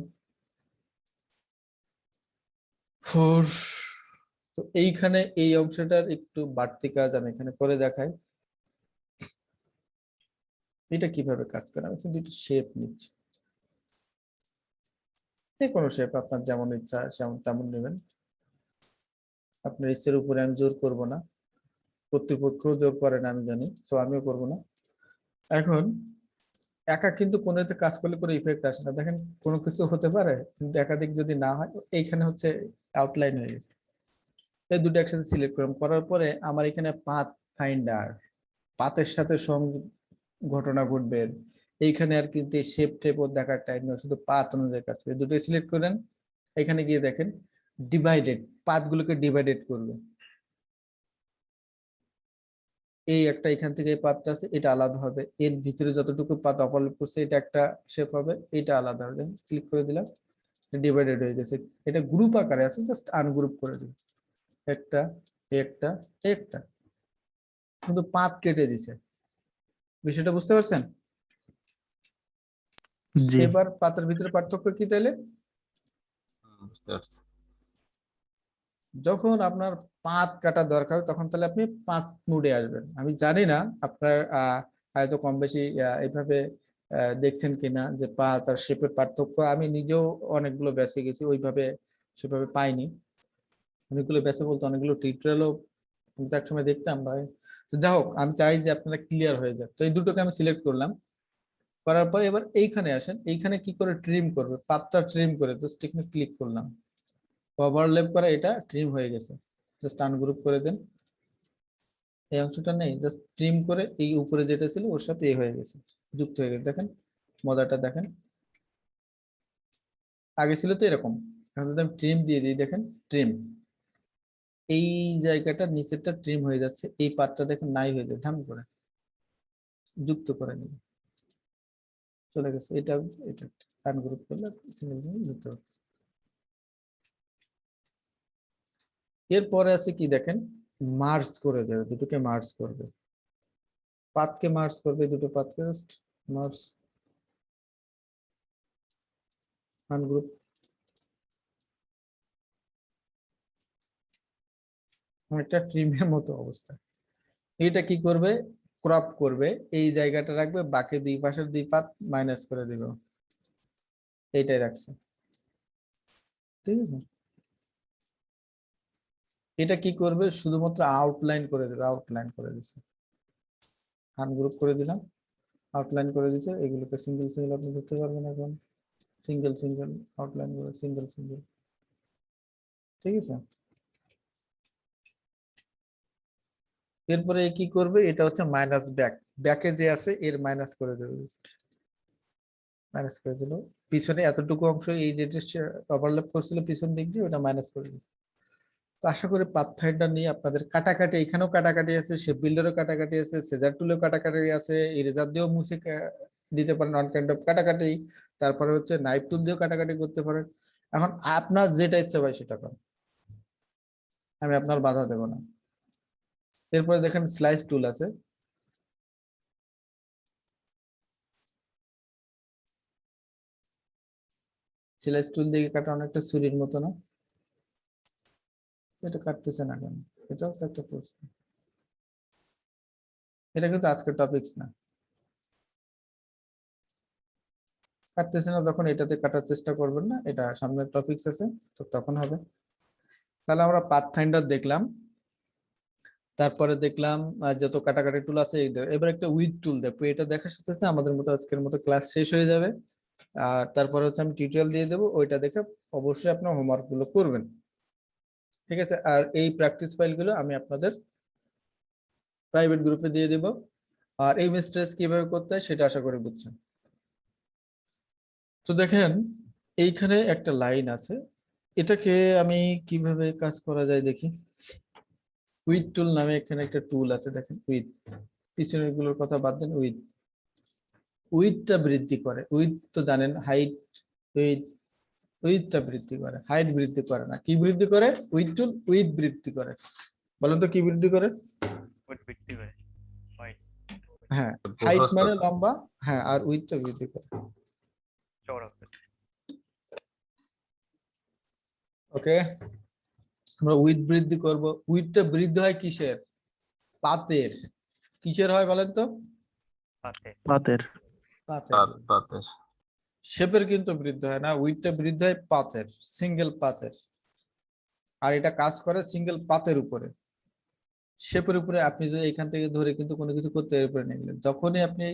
4। তো এইখানে এই অংশটার একটু বাড়তি কাজ আমি এখানে করে দেখাই, এটা কিভাবে কাজ করে। আমি কিন্তু শেপ নিচ্ছি, যে কোনো শেপ আপনার যেমন ইচ্ছা সেমন তেমন নেবেন, আপনার ইচ্ছের উপরে আমি জোর করব না, কর্তৃপক্ষ জোর করে না আমি জানি, তো আমিও করব না। এখন একা কিন্তু কোনোতে কাজ করলে কোনো ইফেক্ট আসে না। দেখেন কোনো কিছু হতে পারে কিন্তু একাধিক যদি না হয়, এইখানে হচ্ছে আউটলাইন হয়ে গেছে। এই দুটো একসাথে সিলেক্ট করলাম, করার পরে আমার এখানে পাথ ফাইন্ডার, পাথের সাথে ঘটনা ঘটবে এইখানে, আর কিন্তু শেপ টেপ ও দেখার টাইম না, শুধু পাথ অনুযায়ী কাজ করে। দুটো সিলেক্ট করেন, এখানে গিয়ে দেখেন ডিভাইডেড, পাথগুলোকে ডিভাইডেড করবে। এই একটা এখান থেকে এই পাতটা আছে, এটা আলাদা হবে, এর ভিতরে যতটুকু পাত ওভারল্যাপ করছে এটা একটা শেপ হবে, এটা আলাদা হবে। ক্লিক করে দিলাম, ডিভাইডেড হয়ে গেছে। এটা গ্রুপ আকারে আছে, জাস্ট আনগ্রুপ করে দিন, একটা একটা একটা, কিন্তু পাত কেটে দিছে। বিষয়টা বুঝতে পারছেন? জি। এবার পাতের ভিতরে পার্থক্য কি তাহলে? বুঝতে পারছি। যখন আপনার পাত কাটা দরকার তখন তাহলে আপনি পাত মোডে আসবেন। আমি জানি না আপনার হয়তো কম বেশি এইভাবে দেখছেন কিনা যে পাত আর শেপের পার্থক্য। আমি নিজেও অনেকগুলো ব্যাচে গেছি, ওইভাবে সেভাবে পাইনি। অনেকগুলো ব্যাচে বলতে অনেকগুলো টিউটোরিয়ালও আমি তো একসময় দেখতাম ভাই। তো যাই হোক, আমি চাই যে আপনারা ক্লিয়ার হয়ে যায়। তো এই দুটোকে আমি সিলেক্ট করলাম, করার পরে এবার এইখানে আসেন, এইখানে কি করে ট্রিম করবে, পাতটা ট্রিম করে জাস্ট এখানে ক্লিক করলাম, ওভারল্যাপ করা, এটা ট্রিম হয়ে গেছে। জাস্ট আনগ্রুপ করে দেন, এই অংশটা নেই, জাস্ট ট্রিম করে এই উপরে যেটা ছিল ওর সাথে হয়ে গেছে, যুক্ত হয়ে গেছে। দেখেন মজাটা দেখেন, আগে ছিল তো এরকম, এখন যদি আমি ট্রিম দিয়ে দিই, দেখেন ট্রিম, এই জায়গাটা নিচেরটা ট্রিম হয়ে যাচ্ছে, এই পার্টটা দেখেন নাই হয়ে যায়, ধাম করে যুক্ত করে নিন, চলে গেছে। এটা এটা আনগ্রুপ করলে যুক্ত হচ্ছে। এরপরে আছে কি দেখেন, মার্জ করে দেবে, দুটোকে মার্জ করবে, পাতকে মার্জ করবে, দুটো পাতকে জাস্ট মার্জ, আনগ্রুপ, একটা ট্রিমের মতো অবস্থা। এটা কি করবে, ক্রপ করবে, এই জায়গাটা রাখবে, বাকি দুই পাশের দুই পাত মাইনাস করে দিবে, এইটাই রাখছে, ঠিক আছে। এটা কি করবে, শুধুমাত্র আউটলাইন করে দেবে, আউটলাইন করে দিচ্ছে, আনগ্রুপ করে দিলাম, আউটলাইন করে দিচ্ছে। এগুলোকে সিঙ্গেল সিঙ্গেল আপনি ধরতে পারবেন, এখন সিঙ্গেল সিঙ্গেল আউটলাইন করে সিঙ্গেল সিঙ্গেল, ঠিক আছে। এরপরে কি করবে, এটা হচ্ছে মাইনাস ব্যাক, ব্যাকে যে আছে এর মাইনাস করে দেবে, মাইনাস করে দিল, পিছনে এতটুকু অংশ এই ডেটের ওভারল্যাপ করছিল পিছন দিক দিয়ে, ওটা মাইনাস করে দিল। তো আশা করি পাথফাইন্ডার নিয়ে আপনাদের কাটাকাটি, এখানেও কাটাকাটি আছে, শেপ বিল্ডারও কাটাকাটি আছে, সেজার টুলেও কাটাকাটি আছে, ইরেজার দিয়েও মুছে দিতে পারেন, অন কাইন্ড অফ কাটাকাটি। তারপরে হচ্ছে নাইফ টুল দিয়েও কাটাকাটি করতে পারেন। এখন আপনার যেটা ইচ্ছা ভাই সেটা করেন, আমি আপনার বাধা দেব না। এরপরে দেখেন স্লাইস টুল আছে, স্লাইস টুল দিয়ে কাটা অনেকটা ছুরির মতো না? এটা কাটতেছে না কেন, এটাও তো একটা প্রশ্ন। এটা কিন্তু আজকের টপিকস না, কাটতেছে না যখন এটাতে কাটার চেষ্টা করবেন না, এটা সামনের টপিকস আছে তো তখন হবে। তাহলে আমরা পাথফাইন্ডার দেখলাম, তারপরে দেখলাম যত কাটাকাটি টুল আছে। এবার একটা উইথ টুল দেখবো, এটা দেখার সাথে সাথে আমাদের মতো আজকের মতো ক্লাস শেষ হয়ে যাবে। আর তারপরে হচ্ছে আমি টিউটোরিয়াল দিয়ে দেবো, ওইটা দেখে অবশ্যই আপনার হোমওয়ার্ক গুলো করবেন, ঠিক আছে। আর এই প্র্যাকটিস ফাইলগুলো আমি আপনাদের প্রাইভেট গ্রুপে দিয়ে দিব। আর এই মিস্টেজ কিভাবে করতে হয় সেটা আশা করি বুঝছেন। তো দেখেন এইখানে একটা লাইন আছে, এটাকে আমি কিভাবে কাজ করা যায় দেখি। উইথ টুল নামে এখানে একটা টুল আছে, দেখেন উইথ, পিছনের গুলোর কথা বাদ দেন, উইথ, উইথটা বৃদ্ধি করে। উইথ তো জানেন হাইট, উইথ, উইথটা বৃদ্ধি করে, হাইট বৃদ্ধি করে না। কি বৃদ্ধি করে? উইথ টুল উইথ বৃদ্ধি করে। বলেন তো কি বৃদ্ধি করে? ওয়েট বৃদ্ধি করে হোয়াইট হ্যাঁ, হাইট মানে প্রশস্ততা। লম্বা, হ্যাঁ, আর উইথটা বৃদ্ধি করে। চওড়া ওকে, আমরা উইথ বৃদ্ধি করব। উইথটা বৃদ্ধি হয় কিসের? পাতের। কিসের হয় বলেন তো? পাতে পাতের। পাতের। পাতের। শেপের কিন্তু বৃদ্ধি হয় না, উইথটা বৃদ্ধি হয় পাতের, সিঙ্গেল পাতের। আর এটা কাজ করে সিঙ্গেল পাতের উপরে, শেপের উপরে। আপনি যদি এখান থেকে ধরে কিন্তু কোনো কিছু করতে এর উপরে নিয়ে গেলেন, যখনই আপনি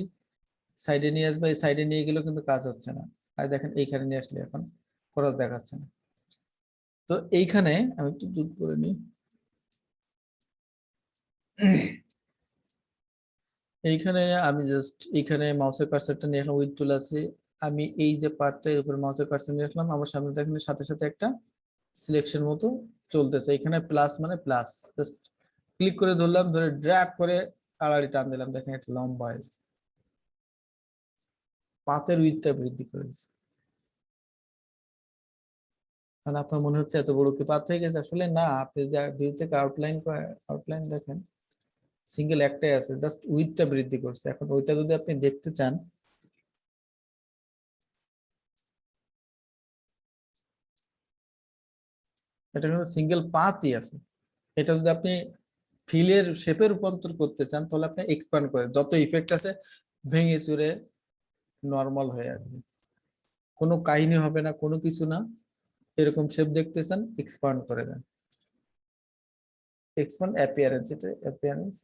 সাইডে নিয়ে আসবে, এই সাইডে নিয়ে গেলেও কিন্তু কাজ হচ্ছে না। আর দেখেন এইখানে নিয়ে আসলে এখন খরচ দেখাচ্ছে না। তো এইখানে আমি একটু জুম করে নিই। এইখানে আমি জাস্ট এইখানে মাউসের কার্সারটা নিয়ে আসলাম, উইথ টুল আছে, আমি এই যে পার্টটা এর উপর মাউসের কার্সার নিয়ে আসলাম, আমার সামনে দেখেন সাথে সাথে একটা সিলেকশন মতো চলতেছে, এখানে প্লাস মানে প্লাস, জাস্ট ক্লিক করে ধরলাম, ধরে ড্র্যাগ করে আড়াআড়ি টান দিলাম, দেখেন একটা লম্বা হয়েছে, পাতের উইথটা বৃদ্ধি করে দিচ্ছে। মানে আপনার মনে হচ্ছে এত বড় কি পাত হয়ে গেছে, আসলে না, আপনি যদি ভিউ থেকে আউটলাইন দেখেন সিঙ্গেল একটাই আছে, জাস্ট উইথটা বৃদ্ধি করছে। এখন ওইটা যদি আপনি দেখতে চান, এটা কিন্তু সিঙ্গেল পাতই আছে। এটা যদি আপনি ফিলের শেপে রূপান্তর করতে চান, তাহলে আপনি এক্সপ্যান্ড করেন, যত ইফেক্ট আছে ভেঙে চুরে নর্মাল হয়ে আসবে, কোনো কাহিনী হবে না, কোনো কিছু না। এরকম শেপ দেখতে চান, এক্সপ্যান্ড করে দেন, এক্সপ্যান্ড অ্যাপিয়ারেন্স, এটা অ্যাপিয়ারেন্স,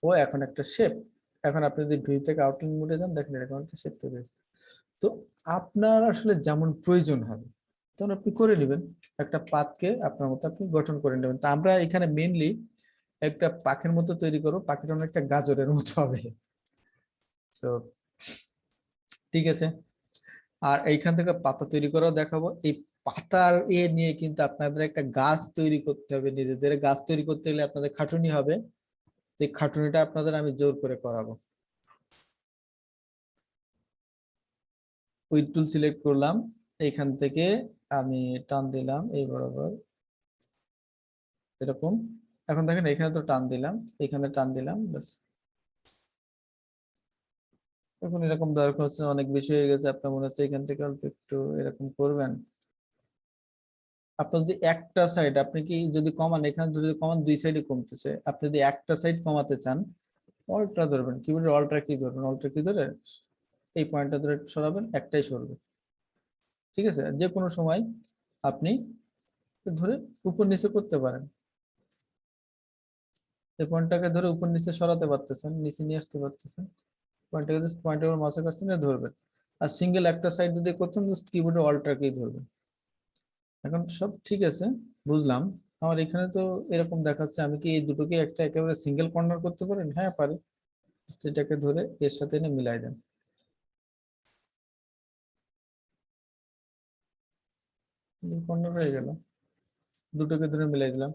ও এখন একটা শেপ। এখন আপনি যদি ভিউ থেকে আউটলাইন মোডে যান, দেখেন এরকম একটা শেপ তৈরি হয়েছে। তো আপনার আসলে যেমন প্রয়োজন হবে তখন আপনি করে নেবেন, একটা পাতকে আপনার মতো আপনি গঠন করে নেবেন। তো আমরা এখানে মেইনলি একটা পাখির মতো তৈরি করবো, পাখিটা অনেকটা গাজরের মতো হবে। তো ঠিক আছে, আর এইখান থেকে পাতা তৈরি করাও দেখাবো। এই পাতার নিয়ে কিন্তু আপনাদের একটা গাছ তৈরি করতে হবে, নিজেদের গাছ তৈরি করতে গেলে আপনাদের খাটুনি হবে, তো এই খাটুনিটা আপনাদের আমি জোর করে করাবো। উইথ টুল সিলেক্ট করলাম, এইখান থেকে আমি টান দিলাম এই বরাবর এরকম। এখন দেখেন এখানে তো টান দিলাম, এখানে টান দিলাম, ব্যাস। এখন এরকম দরকার হচ্ছে, অনেক বেশি হয়ে গেছে, আপনার মনে হচ্ছে এখান থেকে অল্প একটু এরকম করবেন। আপনার যদি একটা সাইড আপনি কি যদি কমান, এখানে যদি কমান দুই সাইডে কমতেছে, আপনি যদি একটা সাইড কমাতে চান, অল্টটা ধরবেন, কিবোর্ডের অল্টটা কি ধরবেন, অল্টটা কি ধরে এই পয়েন্টটা ধরে সরাবেন, একটাই সরবে। ঠিক আছে, যে কোনো সময় আপনি ধরে উপর নিচে করতে পারেন, এই পয়েন্টটাকে ধরে উপর নিচে সরাতে পারতেছেন, নিচে নিয়ে আসতে পারতেছেন, পয়েন্টটাকে জাস্ট পয়েন্টের উপর মাউসের কাছে নিয়ে ধরবেন। আর সিঙ্গেল একটা সাইড যদি করছেন, জাস্ট কিবোর্ডে অল্টটাকেই ধরবেন। এখন সব ঠিক আছে, বুঝলাম। আমার এখানে তো এরকম দেখাচ্ছে, আমি কি এই দুটোকে একটা একেবারে সিঙ্গেল কর্নার করতে পারেন? হ্যাঁ পারি, সেটাকে ধরে এর সাথে এনে মিলাই দেন, কর্নার হয়ে গেল, দুটোকে ধরে মিলাই দিলাম।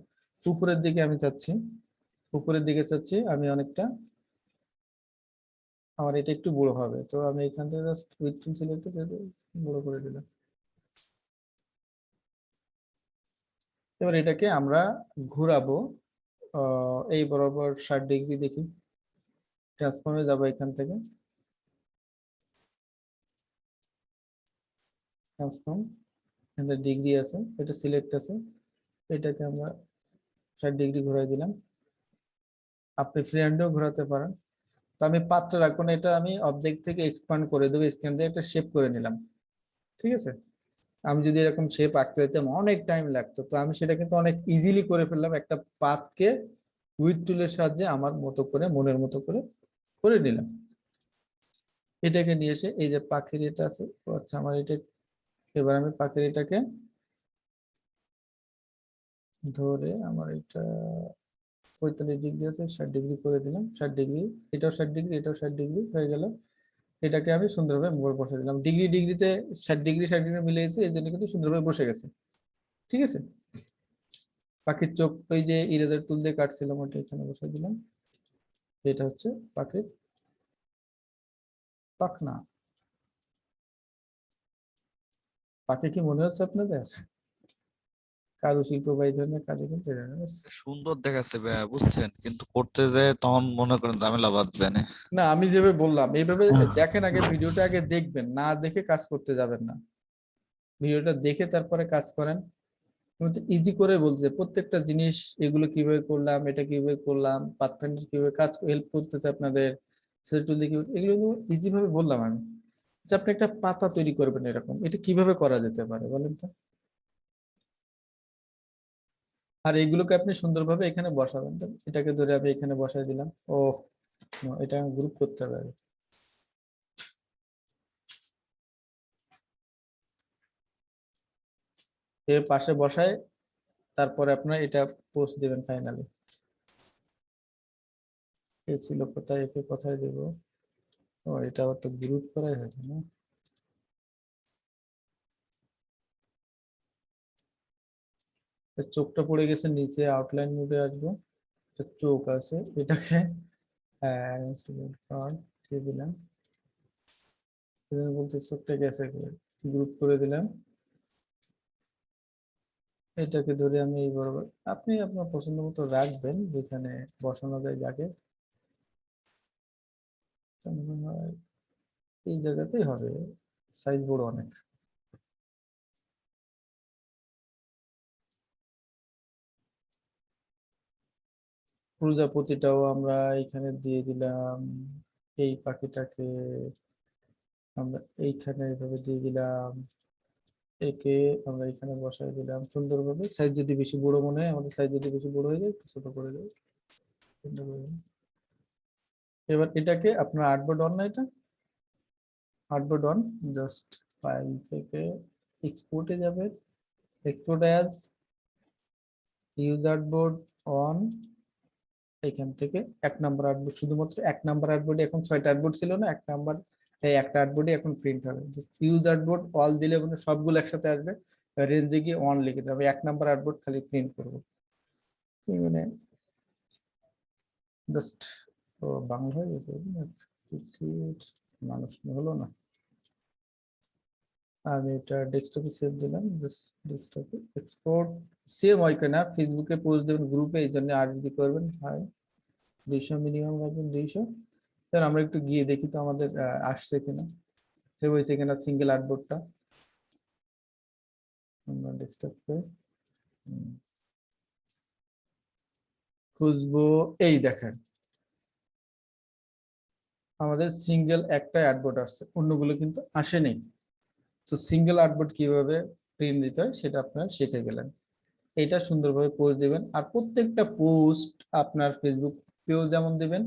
উপরের দিকে আমি চাচ্ছি, উপরের দিকে চাচ্ছি আমি অনেকটা, আমার এটা একটু বড় হবে, তো আমি এখান থেকে জাস্ট উইথ টুল সিলেক্ট করে বড় করে দিলাম। এবার এটাকে আমরা ঘোরাবো এই বরাবর 60 ডিগ্রি, দেখি ট্রান্সফর্মে যাবো, এখান থেকে ট্রান্সফর্ম, এখানে ডিগ্রি আছে, এটা সিলেক্ট আছে, এটাকে আমরা 60 ডিগ্রি ঘুরাই দিলাম। আপনি ফ্রি হ্যান্ডেও ঘোরাতে পারেন। তো আমি পাত্র রাখবো না, এটা আমি অবজেক্ট থেকে এক্সপ্যান্ড করে দেবো, স্ক্যান দিয়ে একটা শেপ করে নিলাম। ঠিক আছে, আমি যদি এরকম শেপ আঁকতে যেতাম অনেক টাইম লাগতো, তো আমি সেটা কিন্তু অনেক ইজিলি করে ফেললাম, একটা পাথকে উইথ টুলের সাহায্যে আমার মতো করে মনের মতো করে করে নিলাম। এটাকে নিয়ে এসে এই যে পাখির এটা আছে, আচ্ছা আমার এটা, এবার আমি পাখির এটাকে ধরে আমার এটা 45 ডিগ্রি আছে, 60 ডিগ্রি করে দিলাম, 60 ডিগ্রি, এটাও 60 ডিগ্রি, এটাও 60 ডিগ্রি হয়ে গেল। এটাকে আমি সুন্দরভাবে মোড় বসে দিলাম, ডিগ্রি ডিগ্রিতে 60 ডিগ্রি 60 ডিগ্রি মিলিয়েছে, এই জন্য কিন্তু সুন্দরভাবে বসে গেছে। ঠিক আছে, পাখির চোখ ওই যে ইরেজার টুল দিয়ে কাটছিলাম, ওটা এখানে বসে দিলাম। এটা হচ্ছে পাখির পাখনা। পাখি কি মনে হচ্ছে আপনাদের? কারুশিল্প বা এই ধরনের কাজে কিন্তু সুন্দর দেখাচ্ছে ভাইয়া, বুঝছেন, কিন্তু করতে যায় তখন মনে করেন ঝামেলা বাঁধবে না। না, আমি যেভাবে বললাম এইভাবে দেখেন, আগে ভিডিওটা আগে দেখবেন, না দেখে কাজ করতে যাবেন না, ভিডিওটা দেখে তারপরে কাজ করেন। ইজি করে বলছে প্রত্যেকটা জিনিস, এগুলো কিভাবে করলাম, এটা কিভাবে করলাম, পাথফাইন্ডার কিভাবে কাজ হেল্প করতেছে আপনাদের, এগুলো ইজি ভাবে বললাম আমি। আচ্ছা, আপনি একটা পাতা তৈরি করবেন এরকম, এটা কিভাবে করা যেতে পারে বলেন তো? আর এইগুলোকে আপনি সুন্দরভাবে এখানে বসাবেন, তো এটাকে ধরে আমি এখানে বসাই দিলাম। ও, এটা গ্রুপ করতে হবে। এর পাশে বসায় তারপরে আপনারা এটা পোস্ট দিবেন ফাইনালি। এ ছিল কোথায়, একে কোথায় দেব? ও এটা আবার তো গ্রুপ করাই হয়েছে না। এর চোখটা পড়ে গেছে নিচে, আউটলাইন মোডে আসবো। একটা চোখ আছে, এটাকে দিয়ে দিলাম। বলতে চোখটা গেছে, গ্রুপ করে দিলাম। এটাকে ধরে আমি এই বরাবর, আপনি আপনার পছন্দ মতো রাখবেন যেখানে বসানো যায় যাকে। এই জায়গাতেই হবে, সাইজ বড় অনেক। প্রজাপতিটাও আমরা এখানে দিয়ে দিলাম, এই পাখিটাকে আমরা এইখানে এইভাবে দিয়ে দিলাম, একে আমরা এখানে বসাই দিলাম সুন্দরভাবে। সাইজ যদি বেশি বড় মনে হয়, আমাদের সাইজ যদি বেশি বড় হয়ে যায় একটু ছোট করে দেব। এবার এটাকে আপনার আর্টবোর্ড অন না, এটা আর্টবোর্ড অন, জাস্ট ফাইল থেকে এক্সপোর্টে যাবে, export as use artboard on. এখান থেকে 1 নাম্বার আর্টবোর্ড, শুধুমাত্র 1 নাম্বার আর্টবোর্ডে এখন 6টা আর্টবোর্ড ছিল না, 1 নাম্বার এই একটা আর্টবোর্ডে এখন প্রিন্ট হবে। জাস্ট ইউজ আর্টবোর্ড অল দিলে মানে সবগুলো একসাথে আসবে, রেঞ্জে গিয়ে অন লিখে দেবে, 1 নাম্বার আর্টবোর্ড খালি প্রিন্ট করব। মানে জাস্ট বাংলা হয়ে গেছে, মানুষ হলো না। আমি এটা ডেস্কটপে সেভ দিলাম, জাস্ট ডেস্কটপে এক্সপোর্ট। সেম হয় না, ফেসবুকে পোস্ট দেবেন গ্রুপে, এই জন্য আর যদি করবেন হাই 200 মিনিমাম রাখবেন 200। স্যার আমরা একটু গিয়ে দেখি তো আমাদের আসছে কিনা, সেভ হয়েছে কিনা সিঙ্গেল আর্টবোর্ডটা। আমরা ডেস্কটপে খুঁজবো, এই দেখেন আমাদের সিঙ্গেল একটা আর্টবোর্ড আসছে, অন্যগুলো কিন্তু আসেনি। তো সিঙ্গেল আর্টবোর্ড কিভাবে প্রিন্ট দিতে হয় সেটা আপনারা শিখে গেলেন। এটা সুন্দরভাবে পোস্ট দিবেন, আর প্রত্যেকটা পোস্ট আপনার ফেসবুকেও যেমন দিবেন,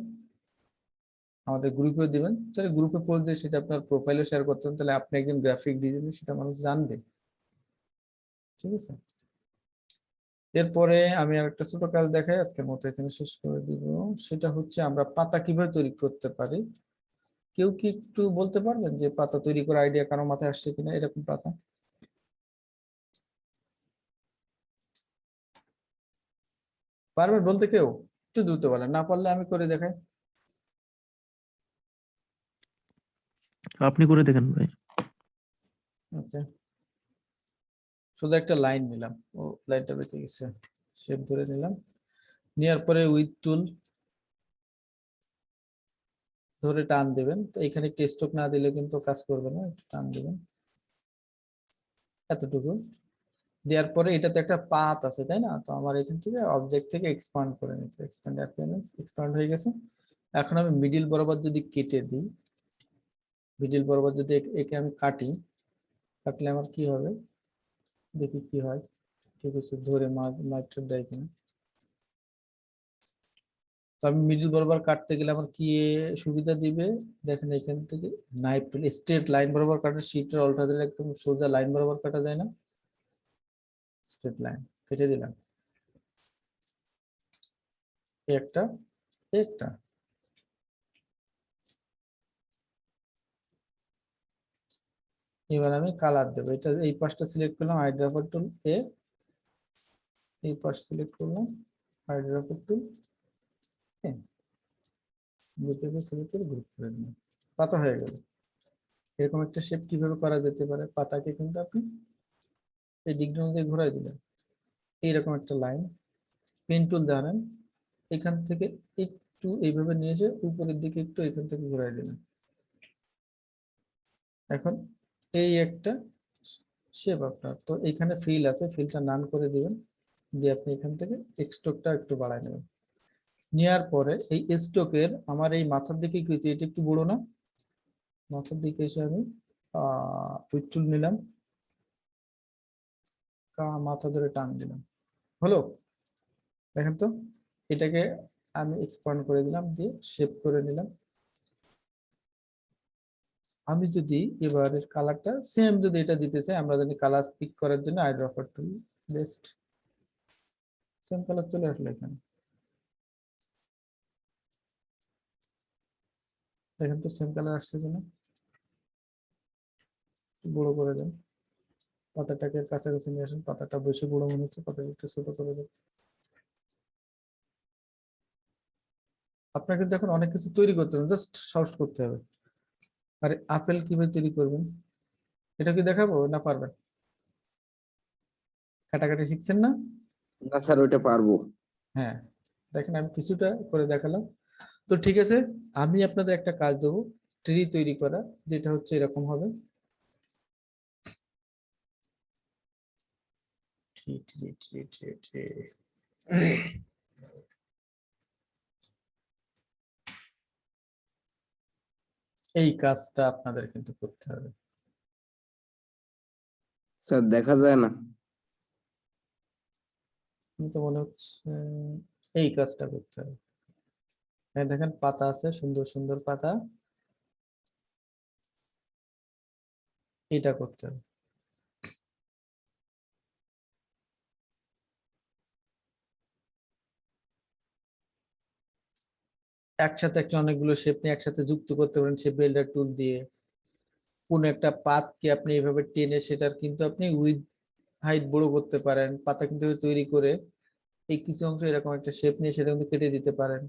আমাদের গ্রুপেও দিবেন। তাহলে গ্রুপে পোস্ট দিয়ে সেটা আপনার প্রোফাইলে শেয়ার করতে হবে, তাহলে আপনি একজন গ্রাফিক ডিজাইনার, সেটা মানুষ জানবে। ঠিক আছে, এরপরে আমি আর একটা ছোট কাজ দেখাই, আজকের মতো এখানে শেষ করে দিব। সেটা হচ্ছে আমরা পাতা কিভাবে তৈরি করতে পারি। কেউ কি একটু বলতে পারবেন যে পাতা তৈরি করার আইডিয়া কারো মাথায় আসছে কিনা, এরকম পাতা? পারবেন বলতে কেউ? একটু দ্রুত বলেন, না পারলে আমি করে দেখাই। আপনি করে দেখেন ভাই। ওকে, শুধু একটা লাইন নিলাম, ও লাইনটা বেঁকে গেছে, শেপ ধরে নিলাম। নেওয়ার পরে উইথ টুল ধরে টান দিবেন। তো এখানে একটু স্ট্রোক না দিলে কিন্তু কাজ করবে না, একটু টান দিবেন এতটুকু। দেওয়ার পরে এটাতে একটা পাত আছে তাই না, তো আমার এখান থেকে অবজেক্ট থেকে এক্সপান্ড করে নিতে, এক্সপ্যান্ড অ্যাপিয়ারেন্স এক্সপান্ড হয়ে গেছে। এখন আমি মিডিল বরাবর যদি কেটে দিই, মিডিল বরাবর যদি একে আমি কাটলে আমার কি হবে দেখি কি হয়। ঠিক আছে, ধরে মাইকটা দেয় কিনা। তো আমি মিডিল বরাবর কাটতে গেলে আমার কি সুবিধা দিবে দেখেন, এখান থেকে নাইফ টুল স্ট্রেট লাইন বরাবর কাটা, শিফট অল্টার দিলে একদম সোজা লাইন বরাবর কাটা যায় না, স্ট্রেট লাইন কেটে দিলাম। একটা একটা এবার আমি কালার দেবো। এটা এই পাশটা সিলেক্ট করলাম, হাইড্রাফার টুল এ, এই পাশ সিলেক্ট করলাম, হাইড্রাফার টুল দুটোকে সিলেক্ট করে গ্রুপ করে দিলাম, পাতা হয়ে গেল। এরকম একটা শেপ কিভাবে করা যেতে পারে, পাতাকে কিন্তু আপনি এই দিক অনুযায়ী ঘোরাই দিলেন, এইরকম একটা লাইন। পেন টুল ধরেন, এখান থেকে একটু এইভাবে নিয়ে এসে উপরের দিকে একটু এখান থেকে ঘোরাই দিলেন। এখন এই একটা শেপ আপনার, তো এখানে ফিল আছে, ফিলটা নান করে দিবেন, দিয়ে আপনি এখান থেকে স্ট্রোকটা একটু বাড়ায় নেবেন। নেওয়ার পরে এই স্ট্রোকের আমার এই মাথার দিকে কি হচ্ছে, এটা একটু বড় না, মাথার দিকে এসে আমি উইথ টুল নিলাম, মাথা ধরে টান দিলাম, হলো। দেখেন তো, এটাকে আমি এক্সপান্ড করে দিলাম, দিয়ে শেপ করে নিলাম। আমি যদি এবারের কালারটা সেম যদি এটা দিতে চাই, আমরা যদি কালার পিক করার জন্য আইড্রপার টুল বেস্ট, সেম কালার চলে আসলো এখানে। দেখেন তো সেম কালার আসছে কিনা, বড় করে দেন, পাতাটাকে কাছাকাছি নিয়ে আসেন, পাতাটা বেশি বড় মনে হচ্ছে, পাতাটা একটু ছোট করে দেন। আপনার কিন্তু এখন অনেক কিছু তৈরি করতে হবে, জাস্ট সাহস করতে হবে। আরে আপেল কিভাবে তৈরি করবেন এটা কি দেখাবো না পারবেন? কাটাকাটি শিখছেন না? না স্যার ওইটা পারবো। হ্যাঁ দেখেন আমি কিছুটা করে দেখালাম। তো ঠিক আছে, আমি আপনাদের একটা কাজ দেবো, ট্রি তৈরি করা, যেটা হচ্ছে এরকম হবে। Tree tree tree tree tree এই কাজটা আপনাদের কিন্তু করতে হবে। স্যার দেখা যায় না। আমি তো মনে হচ্ছে এই কাজটা করতে হবে। হ্যাঁ দেখেন পাতা আছে, সুন্দর সুন্দর পাতা, এটা করতে হবে। একসাথে একটা অনেকগুলো শেপ নিয়ে একসাথে যুক্ত করতে পারেন শেপ বিল্ডার টুল দিয়ে। কোন একটা পাতকে আপনি এভাবে টেনে সেটার কিন্তু আপনি উইথ হাইট বড় করতে পারেন, পাতা কিন্তু তৈরি করে এই কিছু অংশ এরকম একটা শেপ নিয়ে সেটা কিন্তু কেটে দিতে পারেন।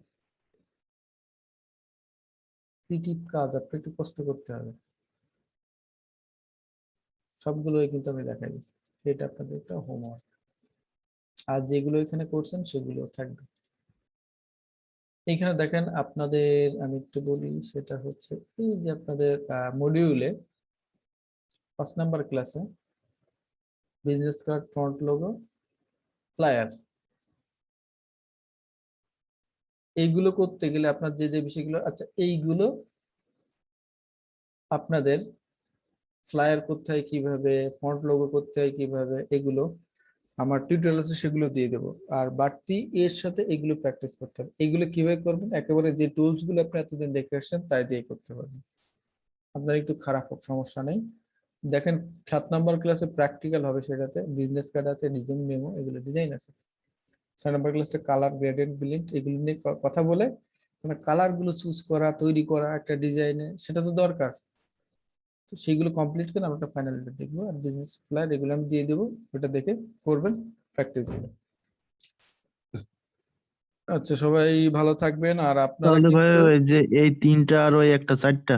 ক্রিয়েটিভ কাজ, আপনি একটু কষ্ট করতে হবে। সবগুলোই কিন্তু আমি দেখাই দিচ্ছি, সেটা আপনাদের একটা হোমওয়ার্ক। আর যেগুলো এখানে করছেন সেগুলো থাকবে এখানে। দেখেন আপনাদের আমি একটু বলি, সেটা হচ্ছে এই যে আপনাদের মডিউলে 5 নাম্বার ক্লাসে business card, front logo, flyer, এইগুলো করতে গেলে আপনার যে যে বিষয়গুলো, আচ্ছা এইগুলো আপনাদের ফ্লায়ার করতে হয় কিভাবে, ফন্ট লোগো করতে হয় কিভাবে, এগুলো আমার টিউটোরিয়াল আছে, সেগুলো দিয়ে দেবো। আর বাড়তি এর সাথে এগুলো প্র্যাকটিস করতে হবে। এগুলো কিভাবে করবেন, একেবারে যে টুলস গুলো আপনি এতদিন দেখে আসছেন তাই দিয়ে করতে পারবেন, আপনার একটু খারাপ হোক সমস্যা নেই। দেখেন 7 নাম্বার ক্লাসে প্র্যাকটিক্যাল হবে, সেটাতে বিজনেস কার্ড আছে, ডিজাইন মেমো, এগুলো ডিজাইন আছে। 6 নাম্বার ক্লাসে কালার, গ্রেডেড, ব্লিন্ড, এগুলো নিয়ে কথা বলে মানে কালার গুলো চুজ করা, তৈরি করা একটা ডিজাইনে, সেটা তো দরকার। তো সেগুলো কমপ্লিট করে আমরা ফাইনাল এটা দেখবো। আর বিজনেস ফ্লায়ার এগুলো আমি দিয়ে দেবো, ওটা দেখে করবেন প্র্যাকটিস গুলো। আচ্ছা সবাই ভালো থাকবেন। আর আপনারা তাহলে ভাই কিন্তু ওই যে এই 3টা আর ওই একটা 4টা